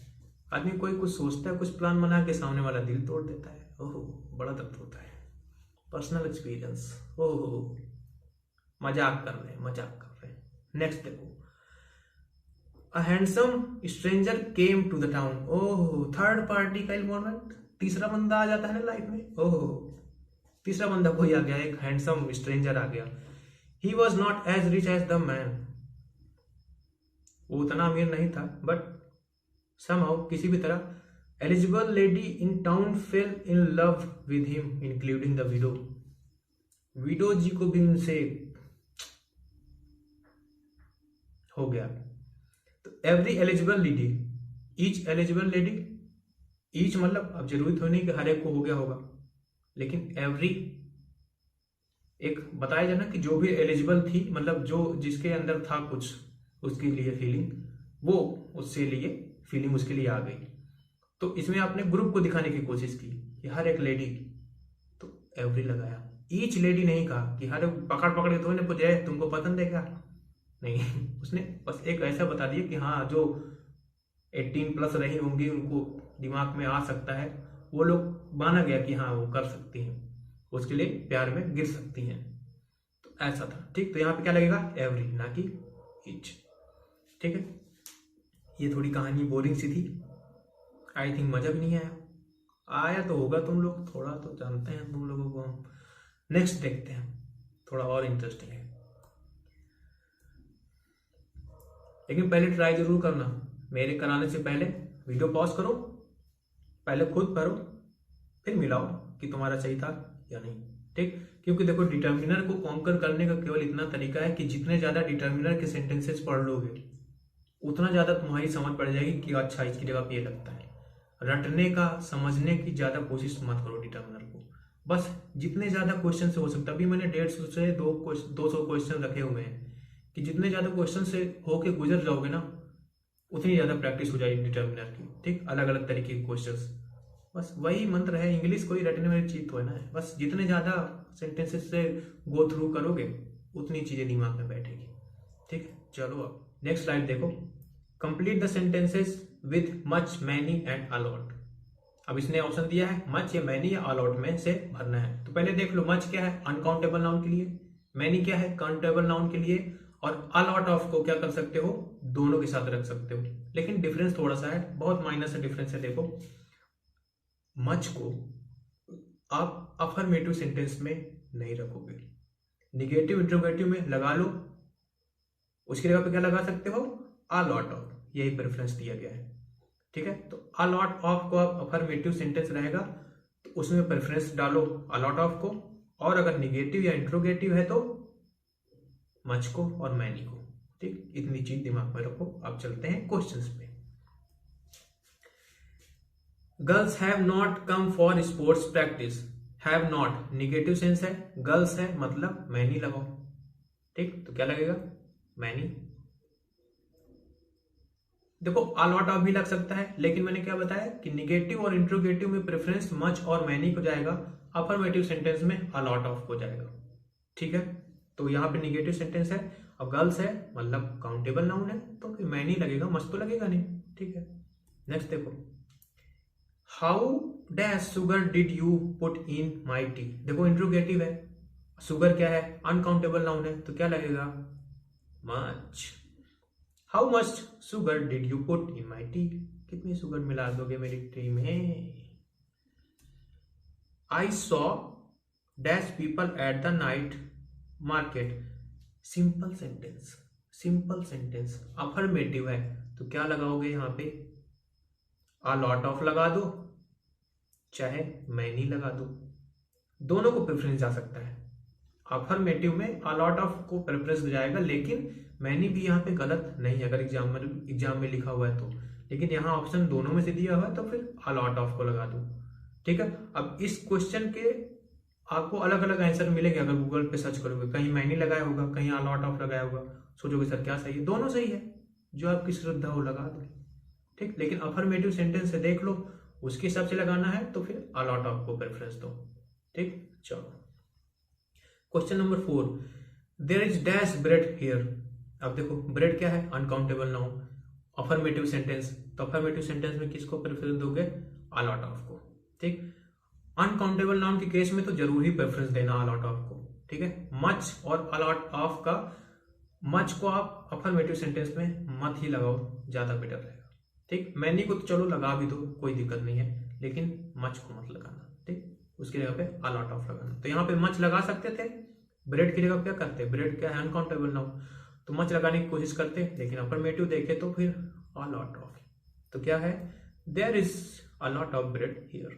आदमी कोई कुछ सोचता है, कुछ प्लान बना के सामने वाला दिल तोड़ देता है। ओहो, बड़ा दर्द होता है। Personal experience. ओहो, मजाक कर रहे हैं, मजाक कर रहे हैं। नेक्स्ट देखो, a handsome stranger came to the town. ओहो, थर्ड पार्टी का इन्वॉल्वमेंट, तीसरा बंदा आ जाता है ना लाइफ में। ओहो, तीसरा बंदा कोई आ गया, एक हैंडसम स्ट्रेंजर आ गया। He was not as rich as the man. वो उतना अमीर नहीं था, बट समहाउ किसी भी तरह eligible lady in town fell in love with him including the widow. Widow ji को भी उनसे हो गया। तो every eligible lady, each eligible lady, each मतलब अब जरूरी तो नहीं कि हर एक को हो गया होगा, लेकिन एवरी एक बताया जाए ना कि जो भी एलिजिबल थी, मतलब जो जिसके अंदर था कुछ उसके लिए फीलिंग, वो उससे लिए फीलिंग उसके लिए आ गई। तो इसमें आपने ग्रुप को दिखाने की कोशिश की कि हर एक लेडी, तो एवरी लगाया। ईच लेडी नहीं कहा कि हर पकड़ पकड़ के थोड़ी ने पूछे तुमको पसंद है क्या, नहीं उसने बस एक ऐसा बता दिया कि हाँ जो 18 प्लस रही होंगी उनको दिमाग में आ सकता है, वो लोग माना गया कि हाँ वो कर सकती हैं, उसके लिए प्यार में गिर सकती हैं। तो ऐसा था। ठीक, तो यहाँ पे क्या लगेगा? एवरी, ना कि ईच। ठीक है, ये थोड़ी कहानी बोरिंग सी थी, आई थिंक मजा भी नहीं आया। आया तो होगा, तुम लोग थोड़ा तो जानते हैं तुम लोगों को हम। नेक्स्ट देखते हैं, थोड़ा और इंटरेस्टिंग है, लेकिन पहले ट्राई जरूर करना। मेरे कराने से पहले वीडियो पॉज करो, पहले खुद पढ़ो, फिर मिलाओ कि तुम्हारा सही था या नहीं। ठीक, क्योंकि देखो डिटर्मिनर को कॉन्कर करने का केवल इतना तरीका है कि जितने ज्यादा डिटर्मिनर के सेंटेंसेस पढ़ लोगे उतना ज्यादा तुम्हारी समझ पड़ जाएगी कि अच्छा इसकी जगह पे ये लगता है। रटने का, समझने की ज्यादा कोशिश मत करो डिटर्मिनर को, बस जितने ज्यादा क्वेश्चन से हो सकता है। अभी मैंने 150 से 200 क्वेश्चन रखे हुए हैं कि जितने ज्यादा क्वेश्चन से होके गुजर जाओगे ना उतनी ज्यादा प्रैक्टिस हो जाएगी डिटर्मिनर की। ठीक, अलग अलग तरीके के क्वेश्चंस, बस वही मंत्र है। इंग्लिश कोई रटने वाली चीज तो है ना, बस जितने ज्यादा सेंटेंसेस से गो थ्रू करोगे उतनी चीजें दिमाग में बैठेगी। ठीक है, चलो अब नेक्स्ट स्लाइड देखो। Complete the sentences with much, many and a lot. अब इसने ऑप्शन दिया है मच या मैनी या अलॉट में से भरना है। तो पहले देख लो, मच क्या है? अनकाउंटेबल नाउन के लिए। मैनी क्या है? काउंटेबल नाउन के लिए। और अलॉट ऑफ को क्या कर सकते हो? दोनों के साथ रख सकते हो, लेकिन डिफरेंस थोड़ा सा है, बहुत माइनर सा डिफरेंस है। देखो, मच को आप अफर्मेटिव सेंटेंस में नहीं रखोगे, निगेटिव इंट्रोगेटिव में लगा लो, उसकी जगह पे क्या लगा सकते हो? अ लॉट ऑफ, यही प्रेफरेंस दिया गया है। ठीक है, तो अ लॉट ऑफ को आप अफर्मेटिव सेंटेंस रहेगा तो तो उसमें प्रेफरेंस डालो अलॉट ऑफ को, और अगर निगेटिव या इंट्रोगेटिव है तो मच को और मैनी को। ठीक, इतनी चीज दिमाग में रखो। अब चलते हैं क्वेश्चंस पे। Girls have not come for sports practice. Have not negative sense है, गर्ल्स है मतलब मैनी लगाओ। ठीक, तो क्या लगेगा? मैनी। देखो अलॉट ऑफ भी लग सकता है, लेकिन मैंने क्या बताया कि निगेटिव और इंट्रोगेटिव में प्रेफरेंस मच और मैनी को जाएगा, अफर्मेटिव सेंटेंस में अलॉट ऑफ को जाएगा। ठीक है, तो यहाँ पे निगेटिव सेंटेंस है, अब गर्ल्स है मतलब काउंटेबल नाउन है, तो फिर मैनी लगेगा, मच तो लगेगा नहीं। ठीक है, नेक्स्ट देखो, how dash sugar did you put in my T. देखो इंट्रोगेटिव है, शुगर क्या है? अनकाउंटेबल नाउन है, तो क्या लगेगा? Much. How much sugar did you put in my T. कितनी शुगर मिला दोगे मेरी टी में? I saw dash people at the night market. Simple sentence, simple sentence, affirmative है, तो क्या लगाओगे यहाँ पे? आ लॉट ऑफ लगा दो, चाहे मैनी लगा दो, दोनों को प्रेफरेंस जा सकता है। अफर्मेटिव में अ लॉट ऑफ को प्रेफरेंस जाएगा, लेकिन मैनी भी यहाँ पे गलत नहीं है अगर एग्जाम में लिखा हुआ है तो, लेकिन यहाँ ऑप्शन दोनों में से दिया हुआ है तो फिर अ लॉट ऑफ को लगा दो। ठीक है, अब इस क्वेश्चन के आपको अलग अलग आंसर मिलेंगे अगर गूगल पे सर्च करोगे, कहीं मैनी लगाया होगा, कहीं अ लॉट ऑफ लगाया होगा, सोचोगे सर क्या सही है? दोनों सही है, जो आपकी श्रद्धा हो लगा दो। ठीक, लेकिन अफर्मेटिव सेंटेंस से देख लो, उसके हिसाब से लगाना है तो फिर अ लॉट ऑफ को प्रेफरेंस दो। ठीक, चलो question number 4, there is dash bread here. अब देखो ब्रेड क्या है? अनकाउंटेबल नाउन, अफर्मेटिव सेंटेंस, तो अफर्मेटिव सेंटेंस में किसको प्रेफरेंस दोगे? अ लॉट ऑफ को। ठीक, अनकाउंटेबल नाउन के केस में तो जरूर ही प्रेफरेंस देना अ लॉट ऑफ को। ठीक है, मच और अ लॉट ऑफ का, मच को आप अफर्मेटिव सेंटेंस में मत ही लगाओ, ज्यादा बेटर रहेगा। ठीक, मैनी को तो चलो लगा भी दो, कोई दिक्कत नहीं है, लेकिन मच को मत लगाना। ठीक, उसकी जगह पे अ लॉट ऑफ लगाना। तो यहाँ पे मच लगा सकते थे, ब्रेड की जगह क्या करते? ब्रेड क्या है? अनकाउंटेबल नाउन, तो मच लगाने की कोशिश करते, लेकिन अफर्मेटिव देखे तो फिर अ लॉट ऑफ। तो क्या है? There is a lot of bread here.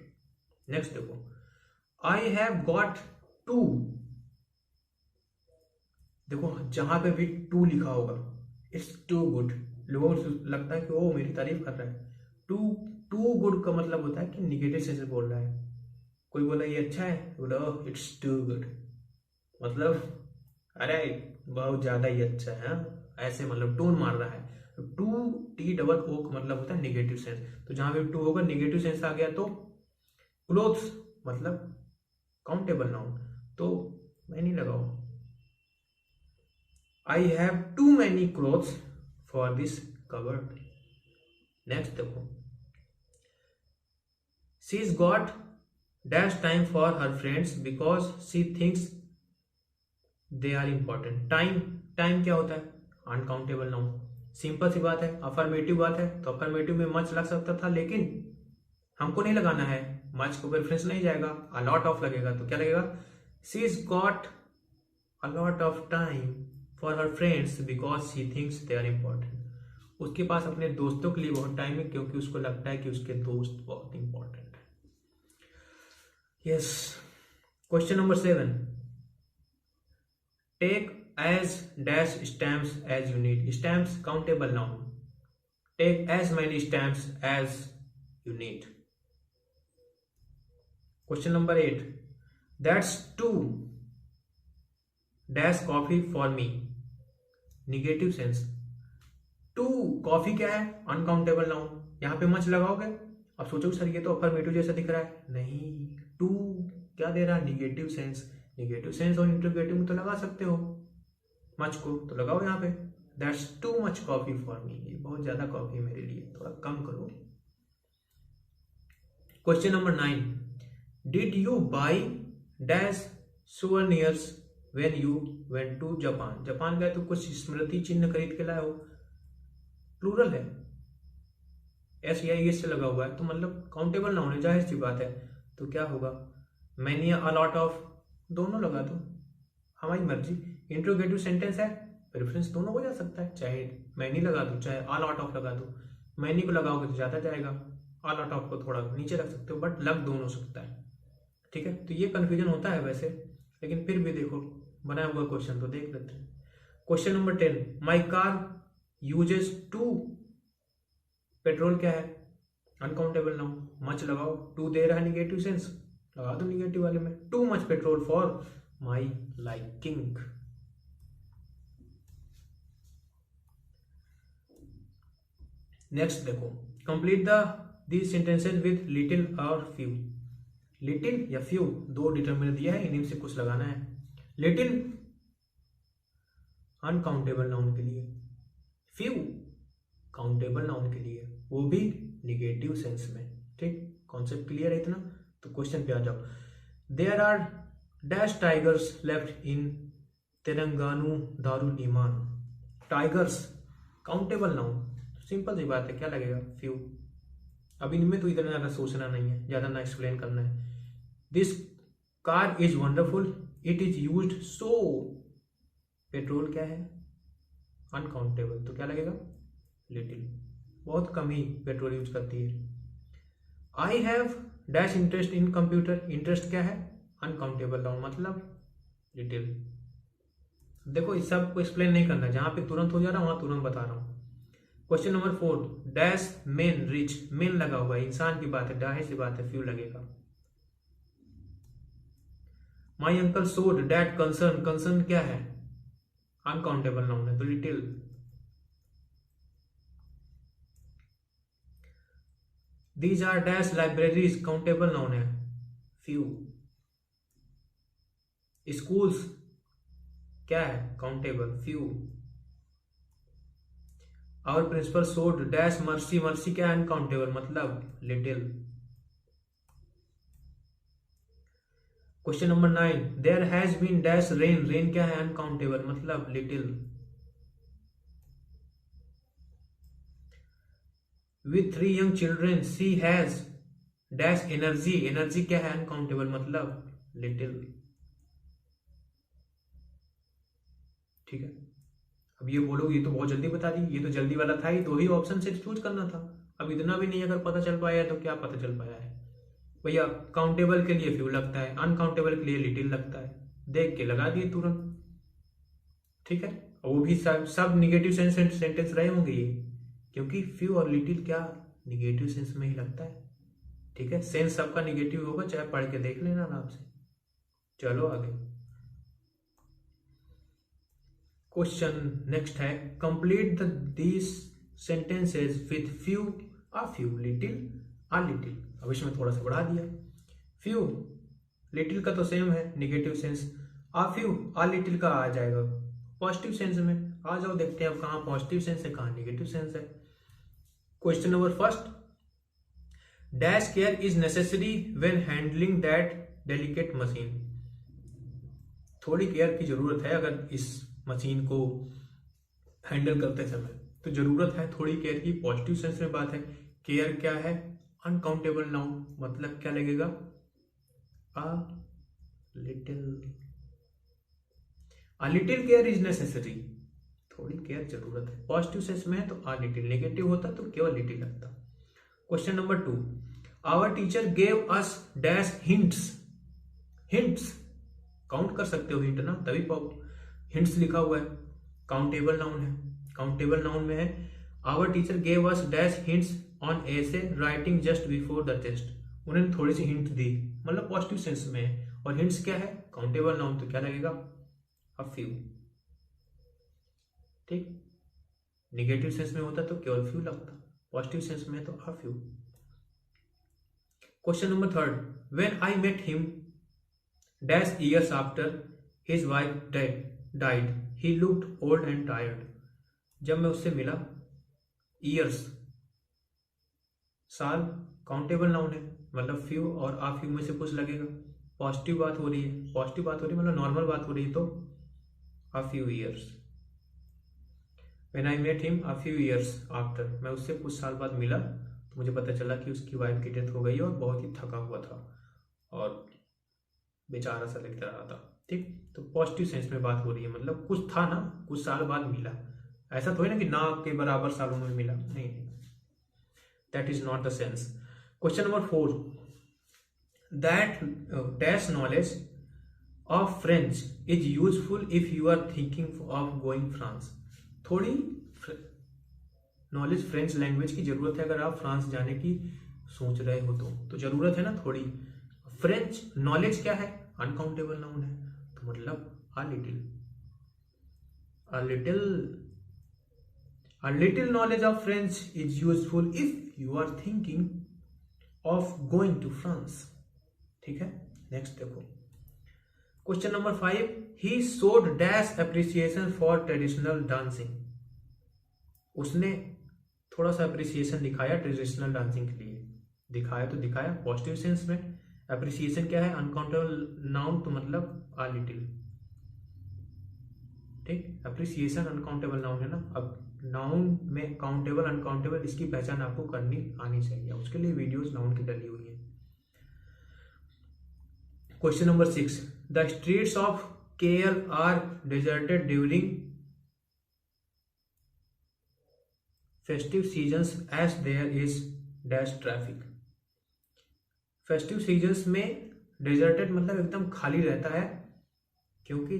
Next देखो, आई हैव गॉट 2। देखो जहां पे भी 2 लिखा होगा, इट्स टू गुड, लोगों को लगता है कि वो मेरी तारीफ कर रहा है। टू गुड का मतलब होता है कि निगेटिव सेंस में बोल रहा है। कोई बोला ये अच्छा है, बोला इट्स टू गुड, मतलब अरे बहुत ज्यादा ही अच्छा है, ऐसे मतलब टोन मार रहा है। टू टी डबल ओ का मतलब होता है निगेटिव सेंस, तो जहां पे 2 होगा निगेटिव सेंस आ गया तो क्लोथ्स मतलब काउंटेबल नाउन, तो मैनी लगाओ। I have too many clothes for this cupboard. Next देखो, she is got dash time for her friends because she thinks they are important. Time, time क्या होता है? Uncountable noun, simple सी बात है, affirmative बात है, तो अफर्मेटिव में मच लग सकता था, लेकिन हमको नहीं लगाना है, मच को प्रेफरेंस नहीं जाएगा, अ लॉट ऑफ लगेगा, तो क्या लगेगा? She is got a lot of time for her friends because she thinks they are important. उसके पास अपने दोस्तों के लिए बहुत टाइम है, क्योंकि उसको लगता है कि उसके दोस्त बहुत इंपॉर्टेंट है। Yes, question number 7, take as dash stamps as you need. Stamps countable noun, take as many stamps as you need. Question number 8, that's too dash coffee for me. Negative sense, too coffee क्या है? Uncountable noun, यहां पे much लगाओगे, अब सोचोगे sir ये तो affirmative जैसा दिख रहा है, नहीं, टू क्या दे रहा है? Negative sense. निगेटिव सेंस और इंट्रोगेटिव में तो लगा सकते हो मच को, तो लगाओ यहाँ पे, that's too much coffee for me, ये बहुत ज्यादा कॉफी मेरे लिए, थोड़ा कम करो। Question number 9, did you buy dash souvenirs when you went to Japan. Japan गए तो कुछ स्मृति चिन्ह खरीद के लाए हो, प्लूरल है, एस या एस से लगा हुआ है, तो मतलब काउंटेबल नाउन है, जाहिर सी बात है, तो क्या होगा? मैनी अ लॉट ऑफ, दोनों लगा दो, हमारी मर्जी। इंट्रोगेटिव सेंटेंस है, प्रेफरेंस दोनों हो जा सकता है, चाहे मैनी लगा दो चाहे अ लॉट ऑफ लगा दो। मैनी को लगाओगे तो ज्यादा जाएगा, अ लॉट ऑफ को थोड़ा नीचे रख सकते हो, बट लग दोनों सकता है। ठीक है, तो ये कंफ्यूजन होता है वैसे, लेकिन फिर भी देखो बनाया हुआ क्वेश्चन तो देख लेते हैं। Question number 10, my car uses 2 petrol क्या है, अनकाउंटेबल नाउन। मच लगाओ, टू दे रहा है निगेटिव सेंस, लगा दो निगेटिव वाले में। Too much petrol for my liking. Next देखो, complete these sentences with little और फ्यू। लिटिल या फ्यू दो डिटर्मिनर दिया है, इन्हीं से कुछ लगाना है। लिटिल अनकाउंटेबल नाउन के लिए, फ्यू काउंटेबल नाउन के लिए, वो भी निगेटिव सेंस में। ठीक, कॉन्सेप्ट क्लियर है इतना? तो क्वेश्चन पे आ जाओ। There are dash tigers left in Terengganu Darul Iman. Tigers countable noun, simple सी बात है, क्या लगेगा, फ्यू। अब इनमें तो इतना ज्यादा सोचना नहीं है, ज्यादा ना एक्सप्लेन करना है। This car is wonderful, it is used so. Petrol क्या है, अनकाउंटेबल, तो क्या लगेगा, लिटिल, बहुत कम ही पेट्रोल यूज करती है। आई have dash interest in computer, interest क्या है, अनकाउंटेबल नाउन, मतलब लिटिल। देखो इस सब को एक्सप्लेन नहीं करना, जहां पे तुरंत हो जा रहा वहां तुरंत बता रहा हूं। Question number 4, dash main rich, main लगा हुआ है, इंसान की बात है, जाहिर सी बात है फ्यू लगेगा। My uncle showed that concern, concern क्या है, अनकाउंटेबल नाउन है, तो little. These are dash libraries, countable noun है, फ्यू। स्कूल्स क्या है, countable, few. Our principal showed dash mercy, mercy क्या है, अनकाउंटेबल, मतलब little. Question number 9, there has been dash rain, rain क्या है, अनकाउंटेबल, मतलब little. With 3 young children she has dash energy, energy क्या है, अनकाउंटेबल, मतलब लिटिल। ठीक है, अब ये बोलोगे ये तो बहुत जल्दी बता दी, ये तो जल्दी वाला था ही, तो ही ऑप्शन से चूज करना था। अब इतना भी नहीं अगर पता चल पाया है तो क्या पता चल पाया है भैया, काउंटेबल के लिए फ्यू लगता है, अनकाउंटेबल के लिए लिटिल लगता है, देख के लगा दिए तुरंत। ठीक है, वो भी सब निगेटिव सेंटेंस रहे होंगे ये, क्योंकि फ्यू और लिटिल क्या निगेटिव सेंस में ही लगता है। ठीक है, सेंस सबका निगेटिव होगा, चाहे पढ़ के देख लेना आराम से। चलो आगे, क्वेश्चन नेक्स्ट है, complete these sentences with few, a few, little, uh little. अब इसमें थोड़ा सा बढ़ा दिया, फ्यू लिटिल का तो सेम है निगेटिव सेंस, आ फ्यू आ लिटिल का आ जाएगा पॉजिटिव सेंस में। आ जाओ देखते हैं अब कहाँ पॉजिटिव सेंस है कहाँ निगेटिव सेंस है। Question number first, dash care is necessary when handling that delicate machine. थोड़ी केयर की जरूरत है अगर इस मशीन को हैंडल करते समय, तो जरूरत है थोड़ी केयर की, पॉजिटिव सेंस में बात है। केयर क्या है, अनकाउंटेबल नाउन, मतलब क्या लगेगा, a little. A little care is necessary, थोड़ी केयर जरूरत है, पॉजिटिव सेंस में है तो अ लिटिल, नेगेटिव होता तो केवल लिटिल लगता। Question number 2, our teacher gave us dash hints, hints count कर सकते हो हिंट ना, तभी हिंट्स लिखा हुआ है, काउंटेबल नाउन है, काउंटेबल नाउन में है। Our teacher gave us dash hints on essay writing just before the test, उन्होंने थोड़ी सी हिंट दी, मतलब पॉजिटिव सेंस में है, और हिंट्स क्या है, काउंटेबल नाउन, तो क्या लगेगा, अ फ्यू। ठीक, निगेटिव सेंस में होता तो केवल फ्यू लगता, पॉजिटिव सेंस में है तो a few. Question number 3, when I met him dash years after his wife died he looked old and tired. जब मैं उससे मिला, ईयर्स साल, काउंटेबल नाउन है, मतलब फ्यू और आ फ्यू में से कुछ लगेगा, पॉजिटिव बात हो रही है, पॉजिटिव बात हो रही है मतलब नॉर्मल बात हो रही है, तो a few years. When I met him a few years after, मैं उससे कुछ साल बाद मिला तो मुझे पता चला कि उसकी वाइफ की डेथ हो गई और बहुत ही थका हुआ था और बेचारा सा लगता रहा था। ठीक, तो पॉजिटिव सेंस में बात हो रही है, मतलब कुछ था ना, कुछ साल बाद मिला, ऐसा थोड़ी ना कि ना के बराबर सालों में मिला, नहीं, that is not the sense. Question number 4, that dash knowledge of French is useful if you are thinking of going France. थोड़ी नॉलेज फ्रेंच लैंग्वेज की जरूरत है अगर आप फ्रांस जाने की सोच रहे हो तो जरूरत है ना थोड़ी। फ्रेंच नॉलेज क्या है, अनकाउंटेबल नाउन है, तो मतलब a little knowledge of French is useful if you are thinking of going to France। ठीक है, नेक्स्ट देखो question number 5, he showed dash appreciation for traditional dancing। उसने थोड़ा सा अप्रिसिएशन दिखाया ट्रेडिशनल डांसिंग के लिए। दिखाया तो दिखाया पॉजिटिव सेंस में। अप्रिसिएशन क्या है, अनकाउंटेबल नाउन, तो मतलब आ लिटिल। ठीक, अप्रिसिएशन अनकाउंटेबल नाउन है ना। अब नाउन में काउंटेबल अनकाउंटेबल इसकी पहचान आपको करनी आनी चाहिए, उसके लिए वीडियोस नाउन की डली हुई है। Question number 6, the streets of KL are deserted during festive seasons as there is dash traffic. Festive seasons में डिजर्टेड मतलब एकदम खाली रहता है, क्योंकि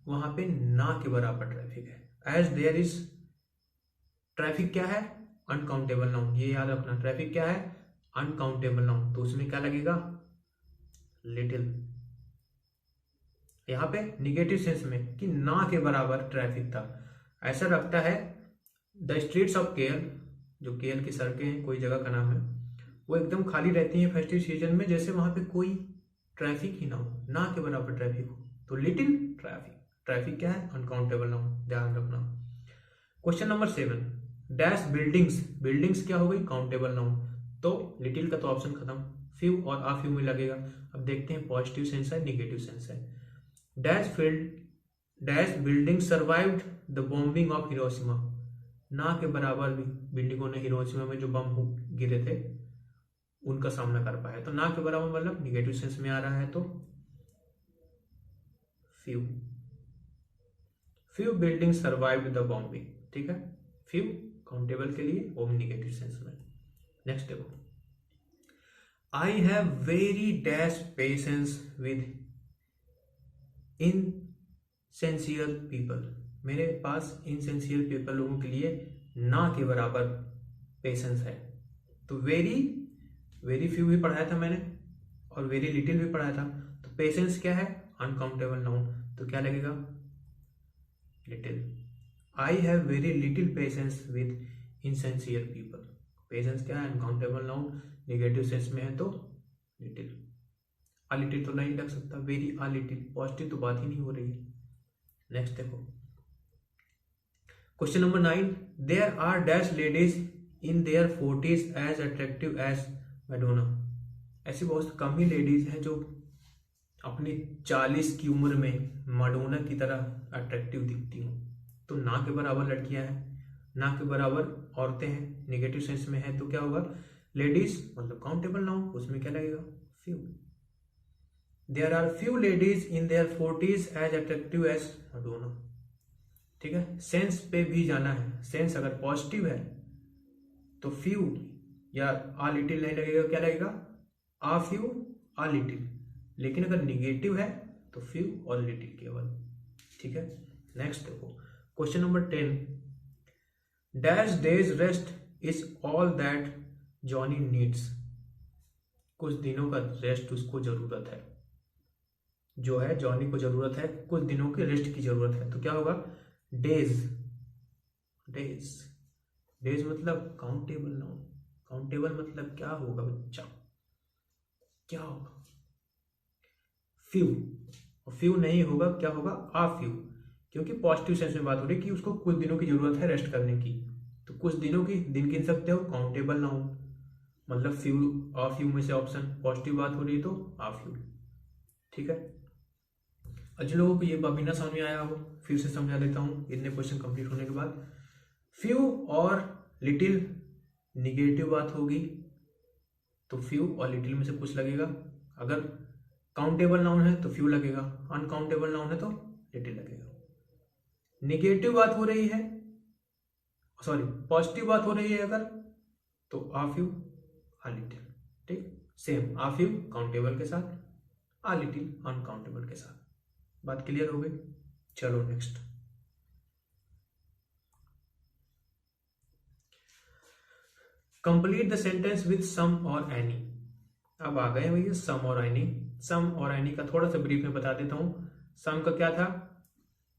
वहां पे ना के बराबर ट्रैफिक है। एज देयर इज, ट्रैफिक क्या है, अनकाउंटेबल नाउन, ये याद रखना। ट्रैफिक क्या है, अनकाउंटेबल नाउन, तो उसमें क्या लगेगा, लिटिल। यहां पे निगेटिव सेंस में कि ना के बराबर ट्रैफिक था, ऐसा रखता है। द स्ट्रीट्स ऑफ केएल, जो केएल की सड़कें हैं, कोई जगह का नाम है, वो एकदम खाली रहती हैं फेस्टिव सीजन में, जैसे वहां पे कोई ट्रैफिक ही ना हो, ना के बराबर ट्रैफिक हो, तो लिटिल ट्रैफिक। ट्रैफिक क्या है, अनकाउंटेबल नाउन, ध्यान रखना। Question number 7, dash buildings, buildings क्या हो गई, काउंटेबल नाउन, तो लिटिल का तो ऑप्शन खत्म, फ्यू और आ फ्यू में लगेगा। अब देखते हैं पॉजिटिव सेंस है निगेटिव सेंस है। Dash field dash building survived the bombing of Hiroshima, ना के बराबर भी बिल्डिंगों ने हिरोशिमा में जो बम गिरे थे उनका सामना कर पाया, तो ना के बराबर मतलब निगेटिव सेंस में आ रहा है, तो few building survived the bombing. ठीक है, फ्यू काउंटेबल के लिए, वो निगेटिव सेंस में। नेक्स्ट देखो, I have very dash patience with insincere people. मेरे पास इनसिंसियर पीपल लोगों के लिए ना के बराबर पेशेंस है, तो वेरी फ्यू भी पढ़ाया था मैंने और वेरी लिटिल भी पढ़ाया था। तो पेशेंस क्या है, अनकाउंटेबल नाउन, तो क्या लगेगा, little. I have very little patience with insincere people. Patience क्या है, अनकाउंटेबल नाउन, निगेटिव सेंस में है तो लिटिल। आ लिटिल तो नहीं लग सकता, वेरी आ लिटिल, पॉजिटिव तो बात ही नहीं हो रही है। नेक्स्ट देखो, question number 9, there are dash ladies in their 40s as attractive as Madonna. ऐसी बहुत कम ही लेडीज हैं जो अपनी 40 की उम्र में मैडोना की तरह अट्रैक्टिव दिखती हूँ। तो ना के बराबर लड़कियां हैं, ना के बराबर औरतें हैं, निगेटिव सेंस में है, तो क्या होगा, लेडीज मतलब काउंटेबल नाउन, उसमें क्या लगेगा, few. There are few ladies in their 40s as attractive as Madonna. ठीक है, सेंस पे भी जाना है। सेंस अगर पॉजिटिव है तो फ्यू या आ लिटिल नहीं लगेगा, क्या लगेगा, आ फ्यू आ लिटिल। लेकिन अगर निगेटिव है तो फ्यू और लिटिल केवल। ठीक है, नेक्स्ट देखो, question number 10, dash days rest is all that Johnny needs. कुछ दिनों का रेस्ट उसको जरूरत है, जो है जॉनी को जरूरत है कुछ दिनों के रेस्ट की जरूरत है, तो क्या होगा, डेज। डेज डेज मतलब काउंटेबल नाउन, काउंटेबल मतलब क्या होगा बच्चा, क्या होगा, फ्यू। फ्यू नहीं होगा, क्या होगा, आ फ्यू, क्योंकि पॉजिटिव सेंस में बात हो रही है कि उसको कुछ दिनों की जरूरत है रेस्ट करने की। तो कुछ दिनों की दिन गिन सकते हो, काउंटेबल नाउन मतलब फ्यू, आ फ्यू में से ऑप्शन पॉजिटिव बात हो रही है तो आ फ्यू। ठीक है, जिन लोगों को ये अभी ना समझ में आया हो फिर से समझा देता हूँ इतने क्वेश्चन कंप्लीट होने के बाद। फ्यू और लिटिल निगेटिव बात होगी तो फ्यू और लिटिल में से कुछ लगेगा। अगर काउंटेबल नाउन है तो फ्यू लगेगा, अनकाउंटेबल नाउन है तो लिटिल लगेगा। निगेटिव बात हो रही है, सॉरी पॉजिटिव बात हो रही है अगर, तो आ फ्यू आ लिटिल। ठीक, सेम आ फ्यू काउंटेबल के साथ, आ लिटिल अनकाउंटेबल के साथ। बात क्लियर हो गई? चलो next. Complete the sentence with some और एनी। अब आ गए भैया सम और एनी। सम और एनी का थोड़ा सा ब्रीफ में बता देता हूं। सम का क्या था,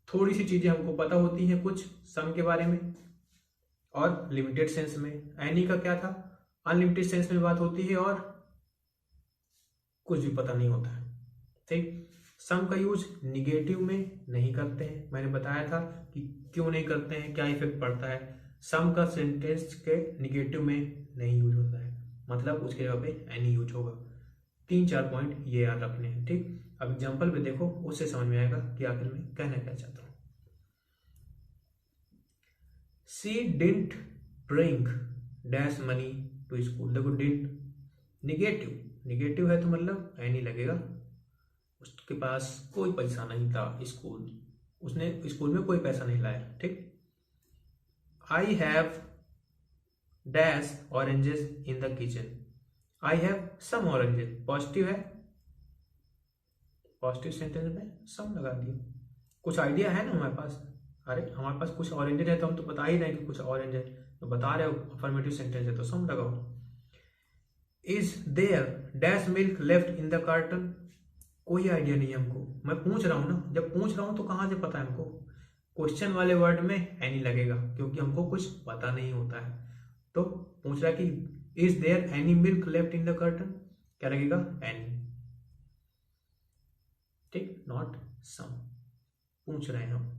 थोड़ी सी चीजें हमको पता होती हैं कुछ सम के बारे में और लिमिटेड सेंस में। एनी का क्या था, अनलिमिटेड सेंस में बात होती है और कुछ भी पता नहीं होता है। ठीक, सम का यूज निगेटिव में नहीं करते हैं, मैंने बताया था कि क्यों नहीं करते हैं, क्या इफेक्ट पड़ता है। सम का सेंटेंस के निगेटिव में नहीं यूज होता है, मतलब उसके जगह पे एनी यूज होगा। 3-4 पॉइंट ये याद रखने हैं। ठीक, अब एग्जांपल पे देखो, उससे समझ में आएगा कि आखिर में कहना क्या चाहता हूं। She didn't bring dash money to school। देखो didn't निगेटिव है तो मतलब एनी लगेगा। उसके पास कोई पैसा नहीं था स्कूल, उसने स्कूल में कोई पैसा नहीं लाया। ठीक, I have dash oranges in the kitchen. I have some oranges, positive है, पॉजिटिव सेंटेंस में सम लगा दिया। कुछ आइडिया है ना हमारे पास, अरे हमारे पास कुछ ऑरेंज है तो हम तो बता ही रहे हैं कि कुछ ऑरेंज है, तो बता रहे हो अफर्मेटिव सेंटेंस है तो सम लगाओ। Is there dash milk left in the carton. कोई आइडिया नहीं है हमको, मैं पूछ रहा हूं ना, जब पूछ रहा हूं तो कहां से पता है हमको। क्वेश्चन वाले वर्ड में एनी लगेगा क्योंकि हमको कुछ पता नहीं होता है। तो पूछ रहा है कि is there any milk left in the carton, क्या लगेगा एनी। ठीक, नॉट सम, पूछ रहे हैं हम।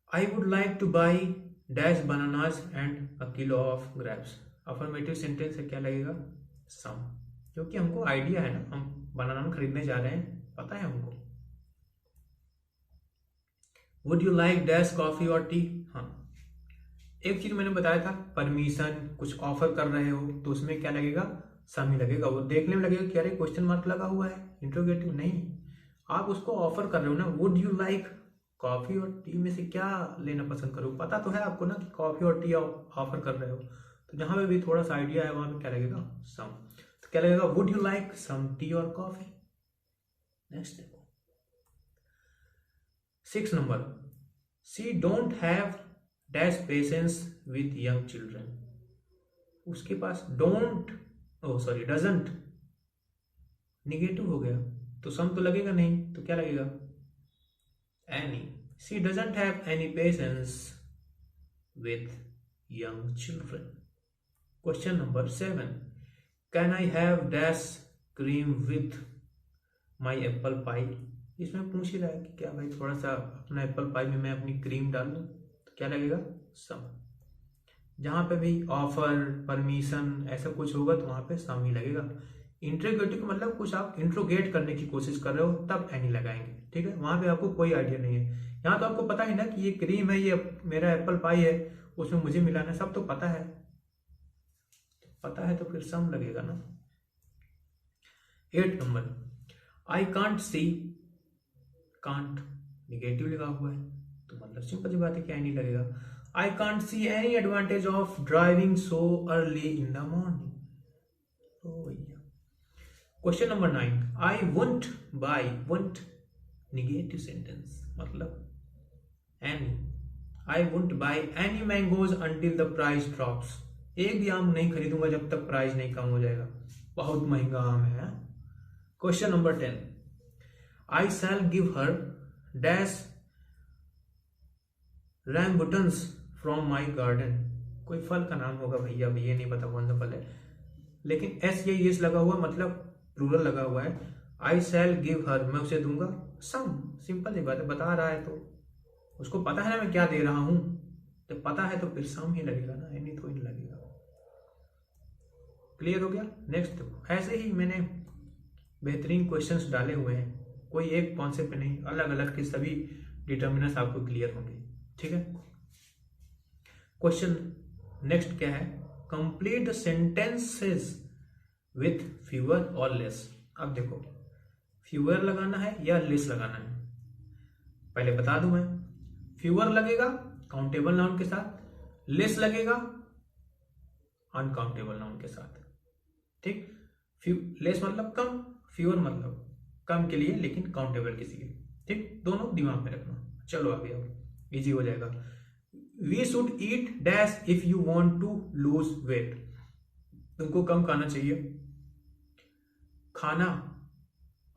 I would like to buy dash bananas and a kilo of grapes। Affirmative sentence से क्या लगेगा सम, क्योंकि हमको आइडिया है ना, हम बनाना खरीदने जा रहे हैं, पता है हमको। Would you like dash coffee और टी। हाँ, एक चीज मैंने बताया था, परमिशन कुछ ऑफर कर रहे हो तो उसमें क्या लगेगा सम ही लगेगा। वो देखने में लगेगा कि अरे क्वेश्चन मार्क लगा हुआ है, इंट्रोगेटिव नहीं, आप उसको ऑफर कर रहे हो ना। वुड यू लाइक कॉफी और टी में से क्या लेना पसंद करो, पता तो है आपको ना कि कॉफी और टी ऑफर कर रहे हो, तो जहां पे भी थोड़ा सा आइडिया है वहां पे क्या लगेगा सम। तो क्या लगेगा would you like some tea और कॉफी। नेक्स्ट देखो 6 number, she don't have dash patience with young children. उसके पास don't, oh sorry doesn't, negative हो गया तो सम तो लगेगा नहीं, तो क्या लगेगा any। She doesn't have any patience with young children। Question number 7, can I have dash cream with my apple pie। इसमें पूछ ही रहा है कि क्या भाई थोड़ा सा अपना एप्पल पाई में मैं अपनी क्रीम डाल दूं, तो क्या लगेगा सम। जहां पे भी ऑफर परमिशन ऐसा कुछ होगा तो वहां पे सम ही लगेगा। इंट्रोगेटिव मतलब कुछ आप इंट्रोगेट करने की कोशिश कर रहे हो तब एनी लगाएंगे। ठीक है, वहां पे आपको कोई आइडिया नहीं है। यहाँ तो आपको पता है ना कि ये क्रीम है, ये मेरा एप्पल पाई है, उसमें मुझे मिलाना, सब तो पता है। पता है तो फिर सम लगेगा ना। 8 number, I can't C, can't negative लगा हुआ है तो मतलब सिंपल सी बात है कि एनी लगेगा। I can't see any advantage of driving so early in the morning. तो भैया question number 9, I won't buy, won't negative sentence मतलब any. I won't buy any mangoes until the price drops. एक भी आम नहीं खरीदूंगा जब तक प्राइस नहीं कम हो जाएगा, बहुत महंगा आम है। Question number 10, I shall give her dash rambutans from my garden. कोई फल का नाम होगा भैया, अब ये नहीं पता कौन सा फल है, लेकिन एस या एस लगा हुआ मतलब प्लूरल लगा हुआ है। आई शैल गिव हर, मैं उसे दूंगा सम। सिंपल सी बात है, बता रहा है तो उसको पता है ना मैं क्या दे रहा हूं, तो पता है तो फिर सम ही लगेगा ना, एनी तो नहीं लगेगा। क्लियर हो गया। नेक्स्ट देखो, ऐसे ही मैंने बेहतरीन क्वेश्चंस डाले हुए हैं, कोई एक कॉन्सेप्ट नहीं, अलग अलग के सभी डिटर्मिनर्स आपको क्लियर होंगे। ठीक है, क्वेश्चन नेक्स्ट क्या है, complete the sentences with fewer और लेस। अब देखो फ्यूअर लगाना है या लेस लगाना है, पहले बता दूं मैं। फ्यूअर लगेगा काउंटेबल नाउन के साथ, लेस लगेगा अनकाउंटेबल नाउन के साथ। ठीक। लेस मतलब कम, फ्यूअर मतलब कम के लिए लेकिन काउंटेबल किसी के, ठीक। दोनों दिमाग में रखना। चलो आगे अब इजी हो जाएगा। We should eat dash if you want to lose weight. तुमको कम खाना चाहिए। खाना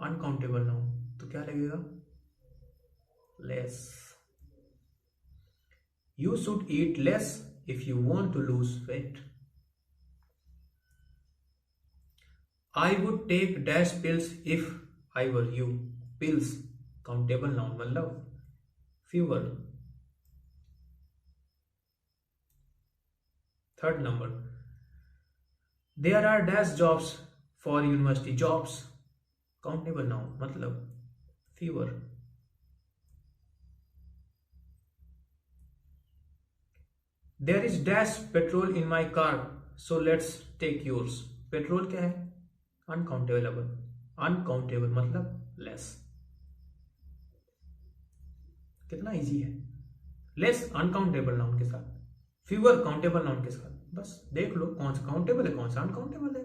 अनकाउंटेबल ना हो तो क्या लगेगा? Less. You should eat less if you want to lose weight. I would take dash pills if I were you. Pills countable noun मतलब fewer. Third number, there are dash jobs for university. Jobs countable noun मतलब fewer. There is dash petrol in my car so let's take yours. Petrol क्या है? Uncountable. Uncountable मतलब less. कितना easy है। Less uncountable noun के साथ, fewer countable noun के साथ। बस देख लो कौन सा काउंटेबल है कौन सा अनकाउंटेबल है।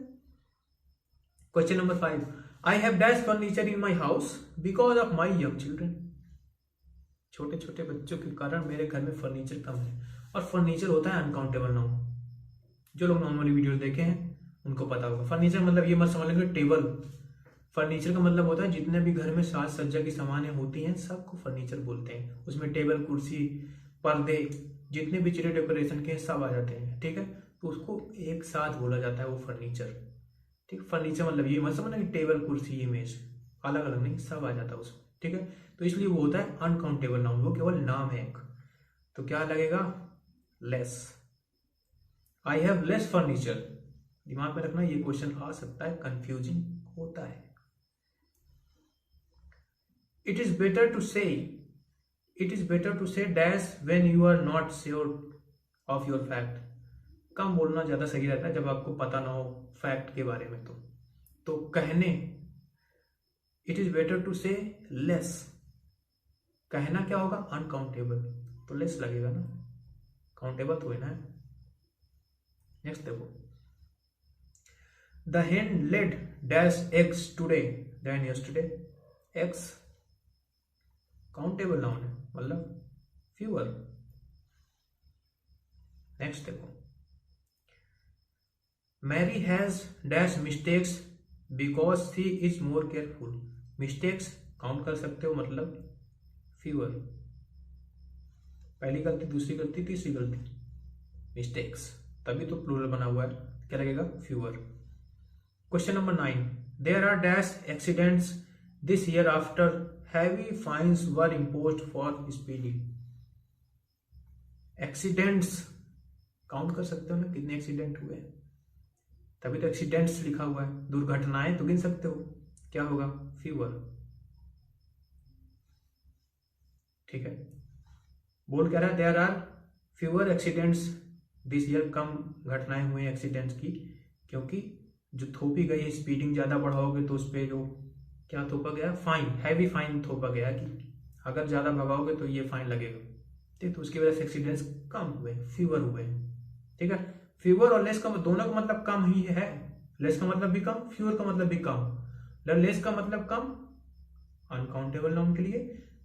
Question number 5, I have dash furniture in my house because of my young children. छोटे छोटे बच्चों के कारण मेरे घर में फर्नीचर कम है। और फर्नीचर होता है अनकाउंटेबल नाउन। जो लोग नॉर्मली वीडियो देखे हैं उनको पता होगा। फर्नीचर मतलब ये मत समझ लेंगे टेबल। फर्नीचर का मतलब होता है जितने भी घर में साज सज्जा की सामानें होती हैं सबको फर्नीचर बोलते हैं। उसमें टेबल, कुर्सी, पर्दे, जितने भी चीजें डेकोरेशन के सब आ जाते हैं, ठीक है। तो उसको एक साथ बोला जाता है वो फर्नीचर, ठीक। फर्नीचर मतलब ये मत समझना कि टेबल, कुर्सी, इमेज अलग अलग नहीं, सब आ जाता है उसमें, ठीक है। तो इसलिए वो होता है अनकाउंटेबल नाउन, वो केवल नाम है एक। तो क्या लगेगा? Less. I have less furniture. दिमाग में रखना, ये क्वेश्चन आ सकता है, कंफ्यूजिंग होता है। It is better to say dash when you are not sure of your fact. कम बोलना ज्यादा सही रहता है जब आपको पता ना हो फैक्ट के बारे में। तो कहने, इट इज बेटर टू से लेस। कहना क्या होगा? अनकाउंटेबल, तो लेस लगेगा ना, काउंटेबल तो है ना। नेक्स्ट देखो, the hen laid dash eggs today than yesterday। eggs countable noun है मतलब फ्यूअर। नेक्स्ट देखो, Mary has dash mistakes because she is more careful. Mistakes count कर सकते हो मतलब फ्यूअर। पहली गलती, दूसरी गलती, तीसरी गलती, मिस्टेक्स, तभी तो प्लूरल बना हुआ है, क्या लगेगा? Fewer. Question number 9, there are dash accidents this year after heavy fines were imposed for speeding. Accidents count कर सकते हो ना, कितने एक्सीडेंट हुए, तभी तो एक्सीडेंट्स लिखा हुआ है। दुर्घटनाएं तो गिन सकते हो, क्या होगा? फ्यूअर, ठीक है। बोल कह रहा है there are fewer accidents this year, कम घटनाएं हुई एक्सीडेंट्स की, क्योंकि जो थोपी गई है, स्पीडिंग ज्यादा बढ़ाओगे तो उस पर जो क्या थोपा गया? फाइन, हैवी फाइन थोपा गया कि अगर ज्यादा भगाओगे तो ये फाइन लगेगा, ठीक। तो उसकी वजह से एक्सीडेंट्स कम हुए, फ्यूअर हुए, ठीक है। फ्यूअर और लेस का दोनों का मतलब कम ही है। लेस का मतलब भी कम, फ्यूअर का मतलब भी कम। लेस का मतलब कम अनकाउंटेबल नाउन के लिए,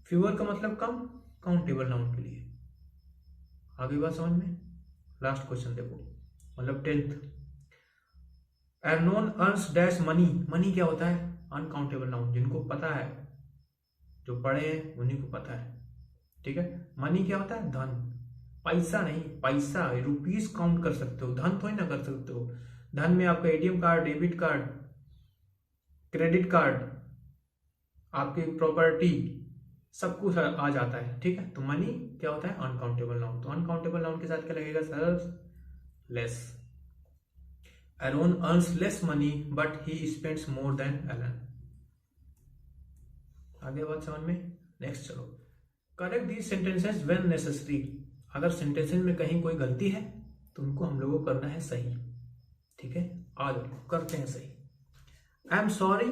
फ्यूअर का मतलब कम काउंटेबल नाउन के लिए। आगे बात समझ में। लास्ट क्वेश्चन देखो, मतलब 10th, Ernon earns dash money. Money क्या होता है? Uncountable noun. जिनको पता है, जो पढ़े हैं उन्हीं को पता है, ठीक है। मनी क्या होता है? धन, पैसा नहीं, पैसा रुपीस काउंट कर सकते हो, धन थोड़ी ना कर सकते हो। धन में आपका ATM card, debit card, credit card, आपकी प्रॉपर्टी, सब कुछ आ जाता है, ठीक है। तो मनी क्या होता है? Uncountable noun. तो अनकाउंटेबल नाउन के साथ क्या लगेगा sir? Less. Aaron earns less money but he spends more than Alan. आगे बात समझ में। नेक्स्ट चलो, correct these sentences when necessary. अगर सेंटेंसेस में कहीं कोई गलती है तो उनको हम लोगों को करना है सही, ठीक है। आ जाओ करते हैं सही। I am sorry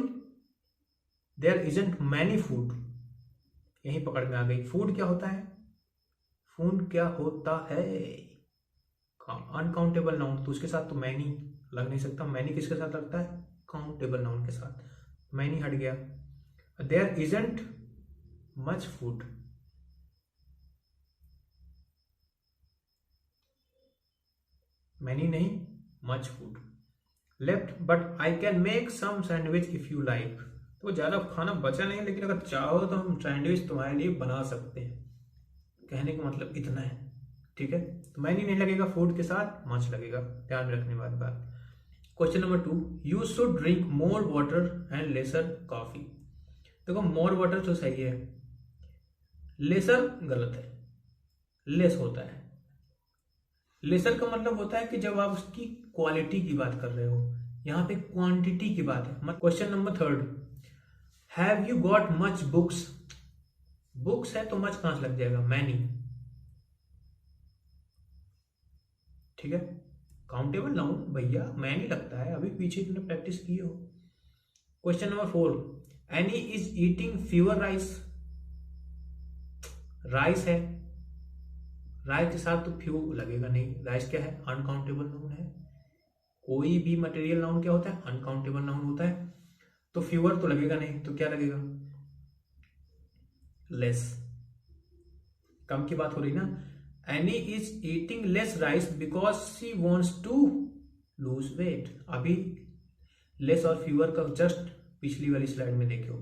there isn't many food. यही पकड़ में आ गई। फूड क्या होता है? फूड क्या होता है? अनकाउंटेबल नाउन, तो उसके साथ तो मैनी लग नहीं सकता। मैनी किसके साथ लगता है? काउंटेबल नाउन के साथ। मैनी हट गया। There isn't much food, many नहीं, much food left but I can make some sandwich if you like. तो ज्यादा खाना बचा नहीं, लेकिन अगर चाहो तो हम सैंडविच तुम्हारे लिए बना सकते हैं। कहने का मतलब इतना है, ठीक है। तो मैनी नहीं लगेगा, फूड के साथ मच लगेगा, ध्यान में रखने वाली बात। Question number 2, you should drink more water and lesser coffee. देखो मोर वाटर तो सही है, लेसर गलत है, लेस होता है। लेसर का मतलब होता है कि जब आप उसकी क्वालिटी की बात कर रहे हो, यहां पे क्वांटिटी की बात है। Question number 3, have you got much books. Books है तो मच कहां से लग जाएगा? मैनी, ठीक है। काउंटेबल नाउन भैया मैनी लगता है, अभी पीछे तुमने प्रैक्टिस की हो। Question number 4, any is eating fewer rice. Rice है, राइस के साथ तो फ्यू लगेगा नहीं। राइस क्या है? अनकाउंटेबल नाउन है। कोई भी मटेरियल नाउन क्या होता है? अनकाउंटेबल नाउन होता है। तो फ्यूअर तो लगेगा नहीं, तो क्या लगेगा? लेस। कम की बात हो रही ना। Annie is eating less rice because she wants to lose weight. अभी लेस और फ्यूअर का जस्ट पिछली वाली स्लाइड में देखो,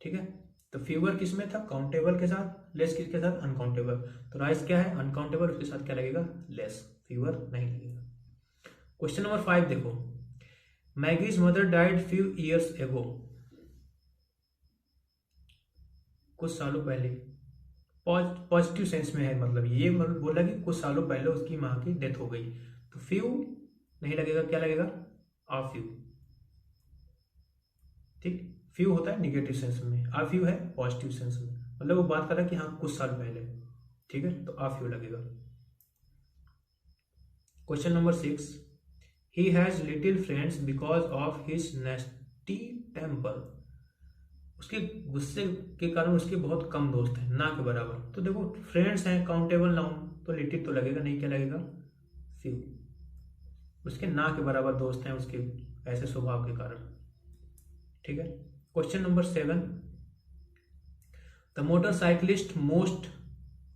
ठीक है। तो फ्यूअर किस में था? काउंटेबल के साथ। लेस किसके साथ? अनकाउंटेबल। तो राइस क्या है? अनकाउंटेबल, उसके साथ क्या लगेगा? लेस। फ्यूअर नहीं लगेगा। क्वेश्चन नंबर 5 देखो, Maggie's mother died few years ago. कुछ सालों पहले, पॉजिटिव सेंस में है, मतलब ये बोला कि कुछ सालों पहले उसकी माँ की डेथ हो गई। तो फ्यू नहीं लगेगा, क्या लगेगा? आ फ्यू, ठीक। फ्यू होता है निगेटिव सेंस में, आ फ्यू है पॉजिटिव सेंस में, मतलब वो बात कर रहा है कि हाँ कुछ साल पहले, ठीक है। तो आ फ्यू लगेगा। Question number 6, he has little friends because of his nasty temper. उसके गुस्से के कारण उसके बहुत कम दोस्त हैं, ना के बराबर। तो देखो फ्रेंड्स हैं, काउंटेबल नाउन, तो लिटिल तो लगेगा नहीं, क्या लगेगा? फ्यू। उसके ना के बराबर दोस्त हैं उसके ऐसे स्वभाव के कारण, ठीक है। Question number 7, the motorcyclist most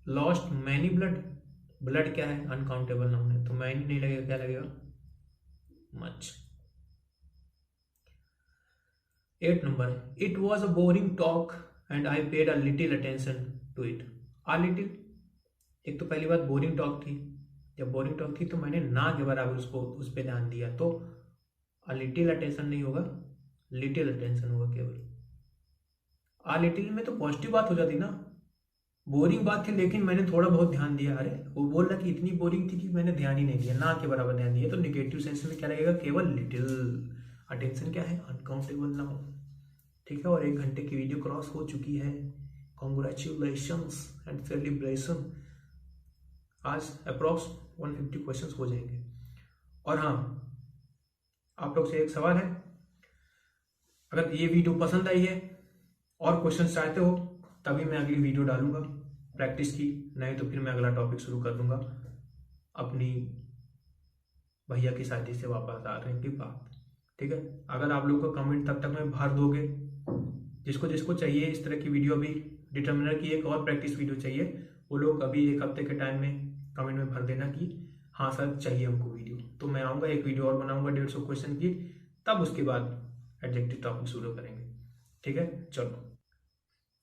lost many blood. Blood क्या है? अनकाउंटेबल नाउन है, तो मैनी नहीं लगेगा, क्या लगेगा? Much. 8 number, it was a boring talk and I paid a little attention to it. A little, एक तो पहली बात बोरिंग टॉक थी, जब बोरिंग टॉक थी तो मैंने ना के बराबर उसको उस पर ध्यान दिया, तो अ लिटिल अटेंशन नहीं होगा, लिटिल अटेंशन होगा केवल। आ लिटिल में तो पॉजिटिव बात हो जाती ना, बोरिंग बात थी लेकिन मैंने थोड़ा बहुत ध्यान दिया। अरे वो बोल रहा कि इतनी बोरिंग थी कि मैंने ध्यान ही नहीं दिया, ना के बराबर ध्यान दिया, तो निगेटिव सेंस में क्या लगेगा? केवल लिटिल। अटेंशन क्या है? अनकाउंटेबल नाउन, ठीक है। और 1 घंटे की वीडियो क्रॉस हो चुकी है, कॉन्ग्रेचुलेशंस एंड सेलिब्रेशन। आज अप्रॉक्स 150 क्वेश्चंस हो जाएंगे। और हाँ, आप लोग से एक सवाल है, अगर ये वीडियो पसंद आई है और क्वेश्चन चाहते हो तभी मैं अगली वीडियो डालूंगा प्रैक्टिस की, नहीं तो फिर मैं अगला टॉपिक शुरू कर दूंगा अपनी भैया की शादी से वापस आ रहे हैं की बात, ठीक है। अगर आप लोग का कमेंट तब तक में भर दोगे, जिसको जिसको चाहिए इस तरह की वीडियो, अभी डिटर्मिनर की एक और प्रैक्टिस वीडियो चाहिए, वो लोग अभी 1 हफ्ते के टाइम में कमेंट में भर देना कि हाँ सर चाहिए हमको वीडियो, तो मैं आऊँगा एक वीडियो और बनाऊंगा 150 क्वेश्चन की, तब उसके बाद एडजेक्टिव टॉपिक शुरू करेंगे, ठीक है। चलो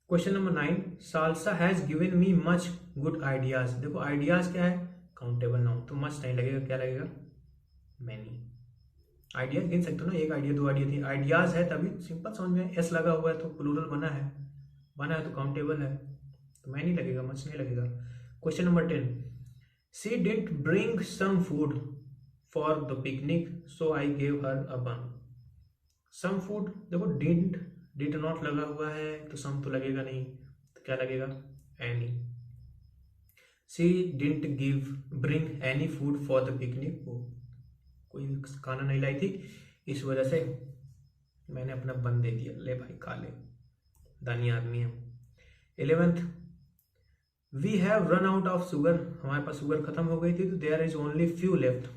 question number 9, salsa has given me much good ideas. देखो आइडियाज क्या है? काउंटेबल नाउन, तो मच नहीं लगेगा, क्या लगेगा? मैनी। आइडियाज गिन सकते हो ना, 1 आइडिया 2 आइडिया थी, आइडियाज है तभी सिंपल समझ में, एस लगा हुआ है तो प्लूरल बना है तो काउंटेबल है, तो मैनी लगेगा, मच नहीं लगेगा। Question number 10, she didn't bring some food for the picnic so I gave her a bun. Some food, देखो डिड नॉट लगा हुआ है तो सम तो लगेगा नहीं, तो क्या लगेगा? Any. She didn't bring any food for the picnic, वो कोई खाना नहीं लाई थी, इस वजह से मैंने अपना बन दे दिया, ले भाई खा ले, दानी आदमी है। 11th, we have run out of sugar. हमारे पास शुगर खत्म हो गई थी, तो there is only few left.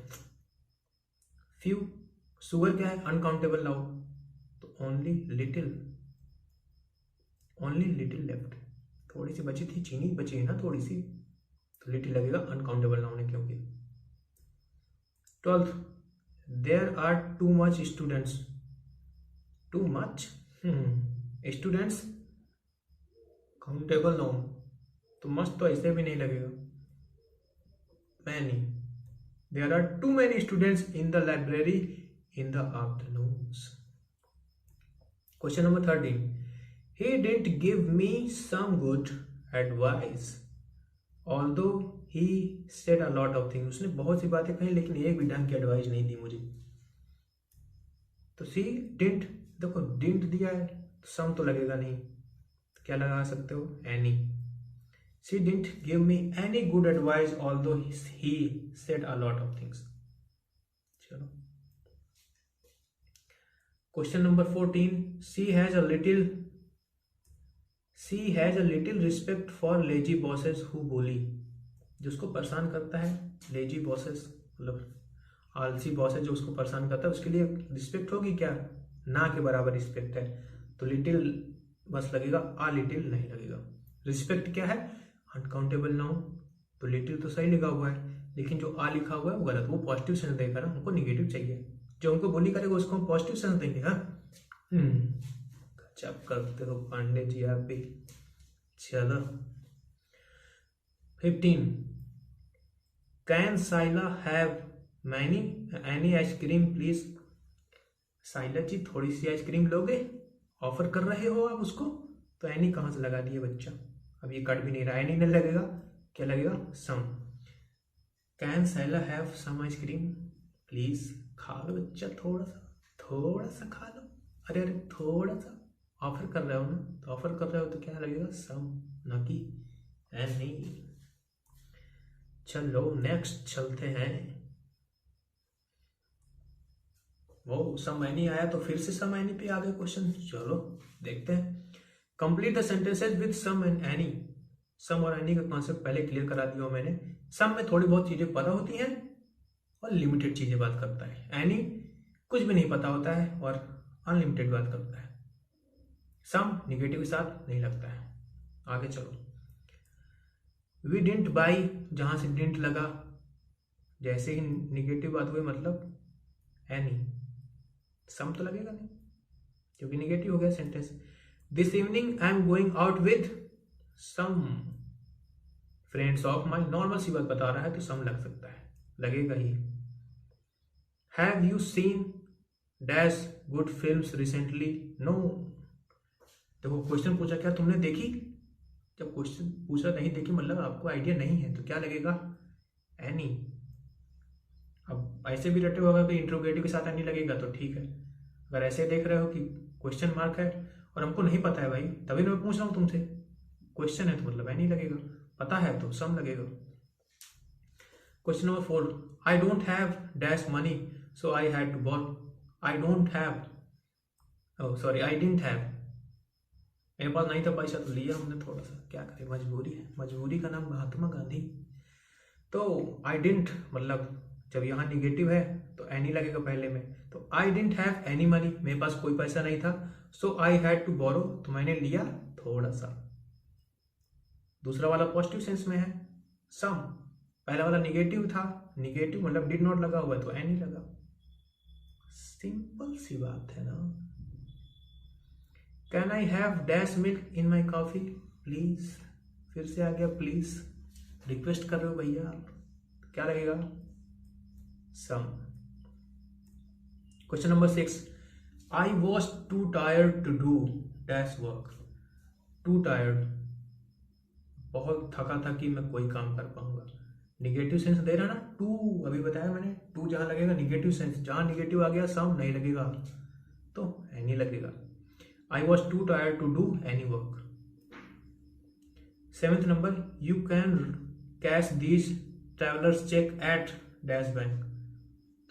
Few sugar क्या है? अनकाउंटेबल नाउन, तो ओनली लिटिल लेफ्ट, थोड़ी सी बची थी, चीनी बची है ना थोड़ी सी, तो लिटिल लगेगा, अनकाउंटेबल नाउन है क्योंकि। 12th, there are too much students, too much students countable noun, तो मच तो ऐसे भी नहीं लगेगा, many, there are too many students in the library in the afternoons. Question number 13, he didn't give me some good advice although he said a lot of things, उसने बहुत सी बातें कही लेकिन एक भी ढंग की एडवाइस नहीं दी मुझे। तो सी डिंट, देखो डिंट दिया है तो सम तो लगेगा नहीं, तो क्या लगा सकते हो? Any. She didn't give me any good advice although he said a lot of things. चलो question number 14, she has a little respect for lazy bosses who बोली, जिसको परेशान करता है लेजी बॉसेस, मतलब आलसी बॉस है जो उसको परेशान करता है, उसके लिए रिस्पेक्ट होगी क्या? ना के बराबर रिस्पेक्ट है, तो लिटिल बस लगेगा, आ लिटिल नहीं लगेगा। रिस्पेक्ट क्या है? अनकाउंटेबल नाउन, तो लिटिल तो सही लिखा हुआ है, लेकिन जो आ लिखा हुआ है वो गलत, वो पॉजिटिव सेंस देगा ना, हमको निगेटिव चाहिए, जो हमको बोली करेगा उसको हम पॉजिटिव सेंस देंगे। हाँ गजब करते हो पांडे जी आप भी। चलो 15, can Saila have many any ice cream please, Saila ji थोड़ी सी आइसक्रीम लोगे? ऑफर कर रहे हो आप उसको, तो एनी कहाँ से लगा दिए बच्चा, अब ये कट भी नहीं रहा, एनी नहीं लगेगा, क्या लगेगा? Some. Can Saila have some ice cream please, खा लो बच्चा, थोड़ा सा खा लो, अरे थोड़ा सा, ऑफर कर रहे हो ना, तो ऑफर कर रहे हो तो क्या लगेगा? सम, ना कि एनी। चलो नेक्स्ट चलते हैं, वो सम एनी आया तो फिर से सम एनी पे आ गए क्वेश्चन, चलो देखते हैं। Complete the sentences with some and any, some और एनी का कॉन्सेप्ट पहले क्लियर करा दिया मैंने। सम में थोड़ी बहुत चीजें पता होती हैं और लिमिटेड चीजें बात करता है, एनी कुछ भी नहीं पता होता है और अनलिमिटेड बात करता है। सम निगेटिव के साथ नहीं लगता है। आगे चलो, वी डिडंट बाई, जहां से डिडंट लगा, जैसे ही निगेटिव बात हुई मतलब एनी, सम तो लगेगा नहीं क्योंकि निगेटिव हो गया sentence. This evening I am going out with some friends of my, normal सी बात बता रहा है तो सम लग सकता है, लगेगा ही। Have you seen dash good films recently, no. देखो क्वेश्चन पूछा क्या तुमने देखी, जब क्वेश्चन पूछा नहीं देखी मतलब आपको आइडिया नहीं है, तो क्या लगेगा? एनी। अब ऐसे भी रटे होगा कि इंट्रोगेटिव के साथ एनी लगेगा तो ठीक है, अगर ऐसे देख रहे हो कि क्वेश्चन मार्क है और हमको नहीं पता है भाई, तभी मैं पूछ रहा हूं तुमसे, क्वेश्चन है तो मतलब एनी लगेगा, पता है तो सम लगेगा। Question number 4, I don't have dash money so I had to borrow, I don't have, sorry I didn't have, मेरे पास नहीं था पैसा तो लिया हमने थोड़ा सा, क्या करें, मजबूरी है, मजबूरी का नाम महात्मा गांधी। तो आई डिडंट मतलब जब यहाँ निगेटिव है तो एनी लगेगा पहले में, तो आई डिडंट हैव एनी मनी, मेरे पास कोई पैसा नहीं था, सो आई हैड टू बोरो, तो मैंने लिया थोड़ा सा। दूसरा वाला पॉजिटिव सेंस में है, सम, पहला वाला निगेटिव था, निगेटिव मतलब डिड नॉट लगा हुआ है तो एनी लगा, सिंपल सी बात है ना। Can I have dash milk in my coffee please, फिर से आ गया प्लीज, रिक्वेस्ट कर रहे हो भैया आप, क्या लगेगा? Some. Question number 6, I was too tired to do dash work, too tired, बहुत थका था कि मैं कोई काम कर पाऊंगा, निगेटिव सेंस दे रहा ना, टू अभी बताया मैंने, टू जहां लगेगा निगेटिव सेंस, जहां निगेटिव आ गया सम नहीं लगेगा तो एनी लगेगा। I was too tired to do any work. 7th number, you can cash these travellers cheque at dash bank,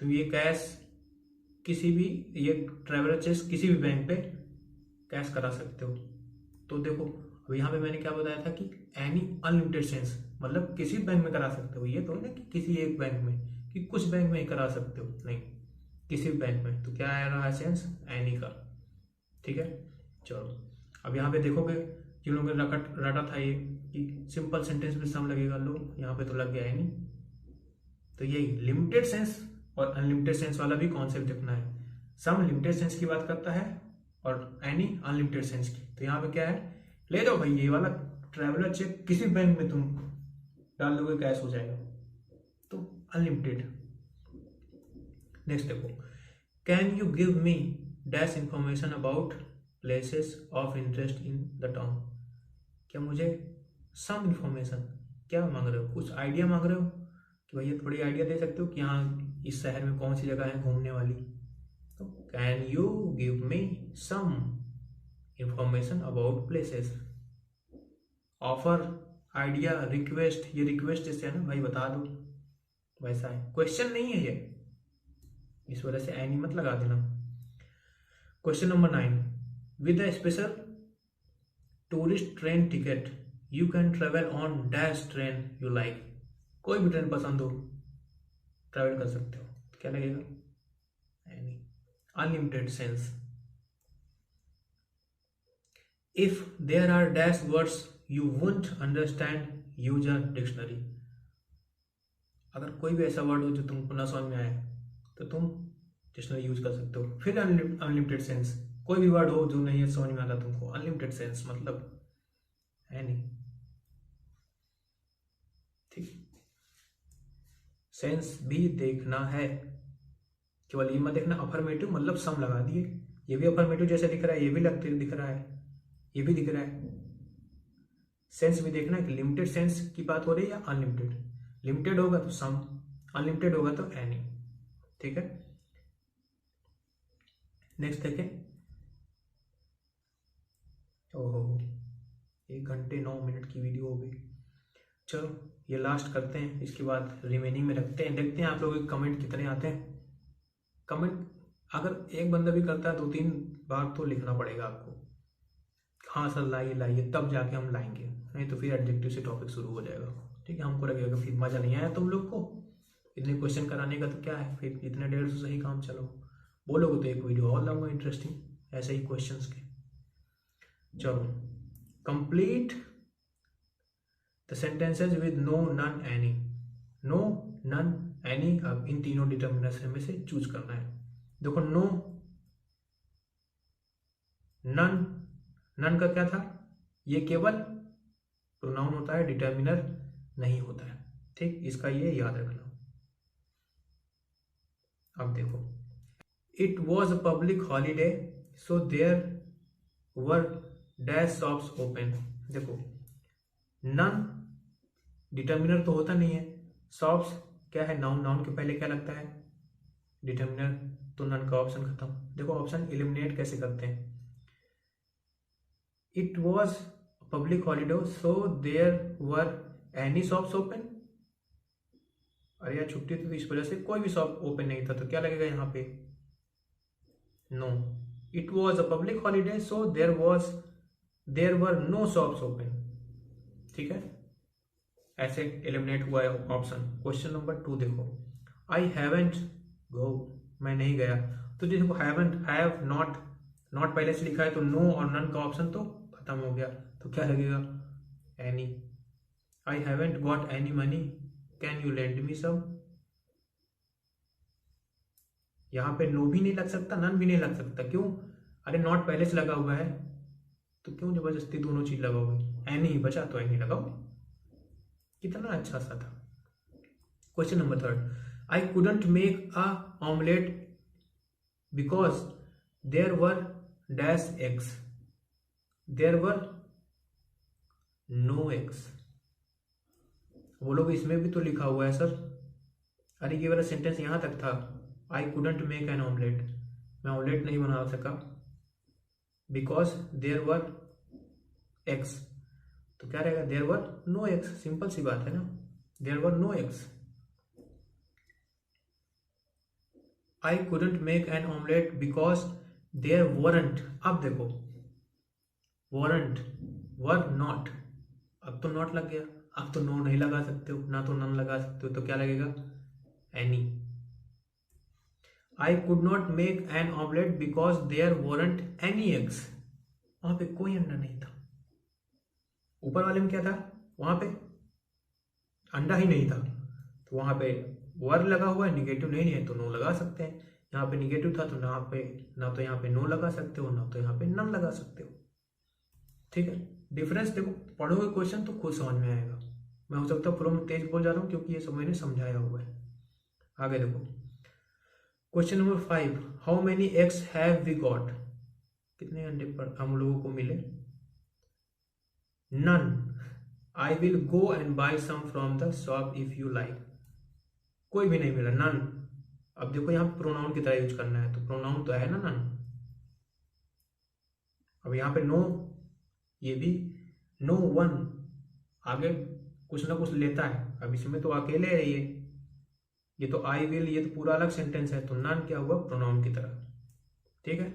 तो ये कैश किसी भी, ये ट्रैवलर चेक किसी भी बैंक पे कैश करा सकते हो। तो देखो अब यहाँ पे मैंने क्या बताया था कि एनी अनलिमिटेड सेंस, मतलब किसी बैंक में करा सकते हो, ये तो ना कि किसी एक बैंक में, कि कुछ बैंक में ही करा सकते हो, नहीं, किसी भी बैंक में, तो क्या आ रहा है सेंस? एनी का। ठीक है, चलो अब यहाँ पे देखोगे जिन लोगों ने रटा था ये कि सिंपल सेंटेंस में सम लगेगा, लो यहाँ पे तो लग गया एनी। तो यही लिमिटेड सेंस और अनलिमिटेड सेंस वाला भी कॉन्सेप्ट देखना है। सम लिमिटेड सेंस की बात करता है और एनी अनलिमिटेड सेंस की। तो यहाँ पे क्या है, ले जाओ भाई ये वाला ट्रैवलर चेक किसी बैंक में तुम डाल दोगे कैश हो जाएगा, तो अनलिमिटेड। नेक्स्ट देखो, can you give me dash information about places of interest in the town. क्या मुझे सम इंफॉर्मेशन, क्या मांग रहे हो, कुछ आइडिया मांग रहे हो कि भैया थोड़ी आइडिया दे सकते हो कि यहाँ इस शहर में कौन सी जगह है घूमने वाली। तो can you give me some information about places. Offer, idea, request, ये रिक्वेस्ट जैसे है ना भाई बता दो, वैसा है, क्वेश्चन नहीं है ये, इस वजह से एनी मत लगा देना। Question number 9, with a special tourist train ticket you can travel on dash train you like. कोई भी ट्रेन पसंद हो ट्रेवल कर सकते हो, तो क्या लगेगा? Any. Unlimited sense, if there are dash words you won't understand use a dictionary. अगर कोई भी ऐसा वर्ड हो जो तुमको ना समझ में आए तो तुम डिक्शनरी यूज कर सकते हो। फिर अनलिमिटेड सेंस, कोई भी वर्ड हो जो नहीं समझ में आता तुमको, अनलिमिटेड सेंस मतलब एनी। ठीक, सेंस भी देखना है, केवल ये मत देखना अफर्मेटिव मतलब सम लगा दिए, ये भी अफर्मेटिव जैसे दिख रहा है, ये भी लगते दिख रहा है, ये भी दिख रहा है। सेंस भी देखना है कि लिमिटेड सेंस की बात हो रही है या अनलिमिटेड। लिमिटेड होगा तो सम, अनलिमिटेड होगा तो एनी। ठीक है, नेक्स्ट देखें। ओहो 1 घंटे 9 मिनट की वीडियो हो गई। चलो ये लास्ट करते हैं, इसके बाद रिमेनिंग में रखते हैं, देखते हैं आप लोगों के कमेंट कितने आते हैं। कमेंट अगर एक बंदा भी करता है 2-3 बार तो लिखना पड़ेगा आपको, हाँ सर लाइए लाइए, तब जाके हम लाएंगे, नहीं तो फिर एडजेक्टिव से टॉपिक शुरू हो जाएगा। ठीक है, हमको लगेगा फिर मजा नहीं आया तुम लोग को इतने क्वेश्चन कराने का, तो क्या है फिर इतने 150 से ही काम चलो, बोलोगे तो एक वीडियो और लाऊंगा इंटरेस्टिंग ऐसे ही क्वेश्चंस के। चलो, complete the sentences with no, none, any. No, none, any, अब इन तीनों डिटर्मिनर्स में से चूज करना है। देखो नो, नन, नन का क्या था, ये केवल प्रोनाउन होता है, डिटर्मिनर नहीं होता है। ठीक, इसका ये याद रखना। अब देखो, it was a public holiday so there were dash shops open. देखो नन डिटर्मिनर तो होता नहीं है, शॉप्स क्या है, नाउन, नाउन के पहले क्या लगता है, डिटर्मिनर, तो नन का ऑप्शन खत्म। देखो ऑप्शन एलिमिनेट कैसे करते हैं, it was public holiday so there were any shops open. अरे यार छुट्टी थी तो इस वजह से कोई भी शॉप ओपन नहीं था, तो क्या लगेगा यहाँ पे, no. It was a public holiday so there were no shops open. ठीक है, ऐसे एलिमिनेट हुआ है ऑप्शन। क्वेश्चन नंबर 2 देखो, आई हैवेंट गो, मैं नहीं गया। तो देखो हैवेंट, हैव, नॉट, नॉट पहले से लिखा है तो नो और नन का ऑप्शन तो खत्म हो गया, तो क्या लगेगा, any. I haven't got any money, can you lend me some. यहां पे नो भी नहीं लग सकता, नन भी नहीं लग सकता, क्यों, अरे नॉट पहले से लगा हुआ है, तो क्यों जबरदस्ती दोनों चीज लगाओगे, एनी ही बचा तो एनी लगाओ, कितना अच्छा सा था। Question number 3, I couldn't make a omelette because there were dash eggs. There were no eggs. बोलोगे इसमें भी तो लिखा हुआ है सर, अरे ये वाला सेंटेंस यहां तक था, आई कुडंट मेक एन ऑमलेट, मैं ऑमलेट नहीं बना सका, बिकॉज देयर वर एग्स, तो क्या रहेगा, there were no eggs, simple सी बात है ना, there were no eggs. I couldn't make an omelette because there weren't. अब देखो वरंट, वर नॉट, अब तो नॉट लग गया, अब तो नो नहीं लगा सकते हो, ना तो नन लगा सकते हो, तो क्या लगेगा, any. I could not make an omelette because there weren't any eggs. वहां पे कोई अंडा नहीं था। ऊपर वाले में क्या था, वहां पे अंडा ही नहीं था, तो वहां पे वर लगा हुआ है, निगेटिव नहीं है तो नो लगा सकते हैं। यहाँ पे निगेटिव था तो ना तो यहाँ पे नो लगा सकते हो, ना तो यहाँ पे नन लगा सकते हो। ठीक है, डिफरेंस देखो, पढ़ोगे क्वेश्चन तो खुद समझ में आएगा। मैं हो सकता है फ्लो में तेज बोल जा रहा हूँ क्योंकि ये सब मैंने समझाया हुआ है। आगे देखो, question number 5, how many eggs have we got. कितने अंडे पर हम लोगों को मिले। None. I will go and buy some from the shop if you like. कोई भी नहीं मिला, नन। अब देखो यहाँ प्रोनाउन की तरह यूज करना है, तो प्रोनाउन तो है ना नन। अब यहाँ पे नो, ये भी नो वन, आगे कुछ ना कुछ लेता है। अब इसमें तो अकेले है ये तो आई विल, ये तो पूरा अलग सेंटेंस है, तो नन क्या हुआ, प्रोनाउन की तरह। ठीक है,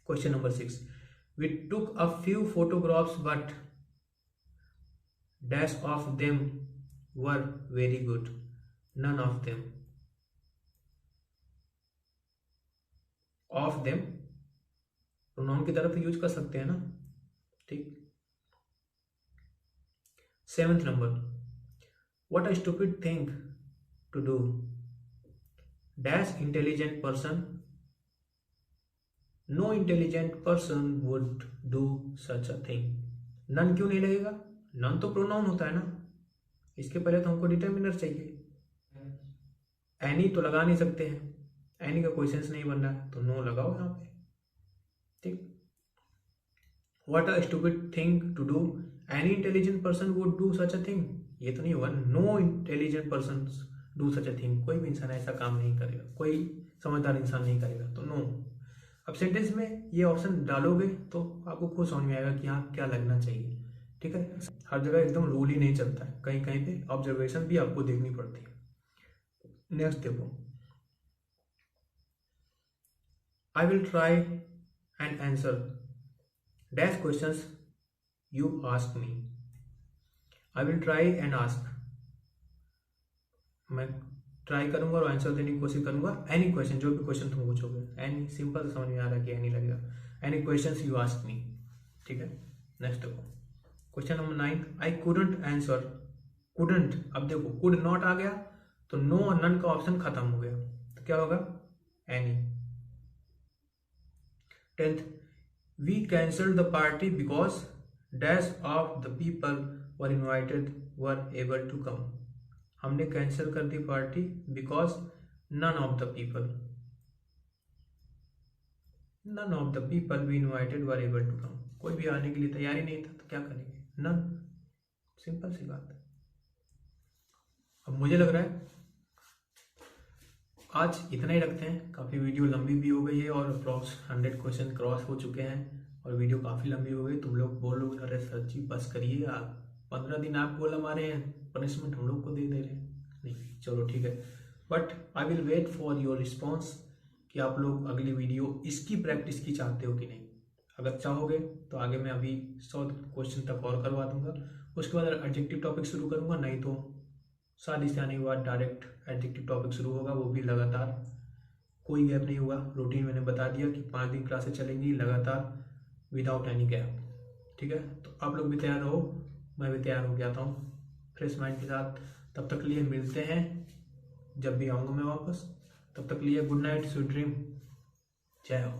question number 6, we took a few photographs but dash of them were very good, none of them. Of them pronoun की तरह तो यूज कर सकते हैं ना। ठीक, 7th number, what a stupid thing to do dash intelligent person, no intelligent person would do such a thing. None क्यों नहीं लगेगा, नन तो प्रोनाउन होता है ना, इसके पहले तो हमको डिटर्मिनर चाहिए। एनी तो लगा नहीं सकते हैं, एनी का कोई सेंस नहीं बन रहा है, तो नो लगाओ यहाँ पे। ठीक, what a stupid thing to do, any intelligent person would do such a thing, ये तो नहीं होगा। No intelligent person do such a thing, कोई भी इंसान ऐसा काम नहीं करेगा, कोई समझदार इंसान नहीं करेगा, तो नो। अब सेंटेंस में ये ऑप्शन डालोगे तो आपको खुद समझ में आएगा कि यहाँ क्या लगना चाहिए। ठीक है, हर जगह एकदम रूल ही नहीं चलता है, कहीं कहीं पे ऑब्जर्वेशन भी आपको देखनी पड़ती है। नेक्स्ट देखो, I will try and answer dash questions you ask me. I will try and ask, मैं ट्राई करूंगा और आंसर देने की कोशिश करूंगा एनी क्वेश्चन, जो भी क्वेश्चन तुम पूछोगे। एनी सिंपल समझ में आ रहा है कि एनी लगेगा, any questions you ask me. ठीक है, नेक्स्ट देखो, question number 9, I couldn't answer. Couldn't, अब देखो कुड नॉट आ गया तो नो और नन का ऑप्शन खत्म हो गया, तो क्या होगा, any. 10th, we cancelled the party because dash of the people were invited were able to come. हमने कैंसिल कर दी party because none of the people we invited were able to come. कोई भी आने के लिए तैयार ही नहीं था, तो क्या करेंगे, नन। सिंपल सी बात है। अब मुझे लग रहा है आज इतना ही रखते हैं, काफ़ी वीडियो लंबी भी हो गई है और अप्रॉक्स 100 क्वेश्चन क्रॉस हो चुके हैं और वीडियो काफ़ी लंबी हो गई। तुम लोग बोलोगे अरे सर जी बस करिए, आप 15 दिन आप बोल हमारे हैं, पनिशमेंट हम लोग को दे रहे हैं। नहीं, चलो ठीक है, but I will wait for your response कि आप लोग अगली वीडियो इसकी प्रैक्टिस की चाहते हो कि नहीं। अगर चाहोगे तो आगे मैं अभी 100 क्वेश्चन तक और करवा दूंगा, उसके बाद एडजेक्टिव टॉपिक शुरू करूंगा, नहीं तो शादी से आने के बाद डायरेक्ट एडजेक्टिव टॉपिक शुरू होगा, वो भी लगातार, कोई गैप नहीं होगा। रूटीन मैंने बता दिया कि 5 दिन क्लासेस चलेंगी लगातार विदाउट एनी गैप। ठीक है, तो आप लोग भी तैयार रहो, मैं भी तैयार हो जाता हूँ फ्रेश माइंड के साथ। तब तक के लिए मिलते हैं जब भी आऊँगा मैं वापस, तब तक के लिए गुड नाइट, स्वीट ड्रीम, जय हो।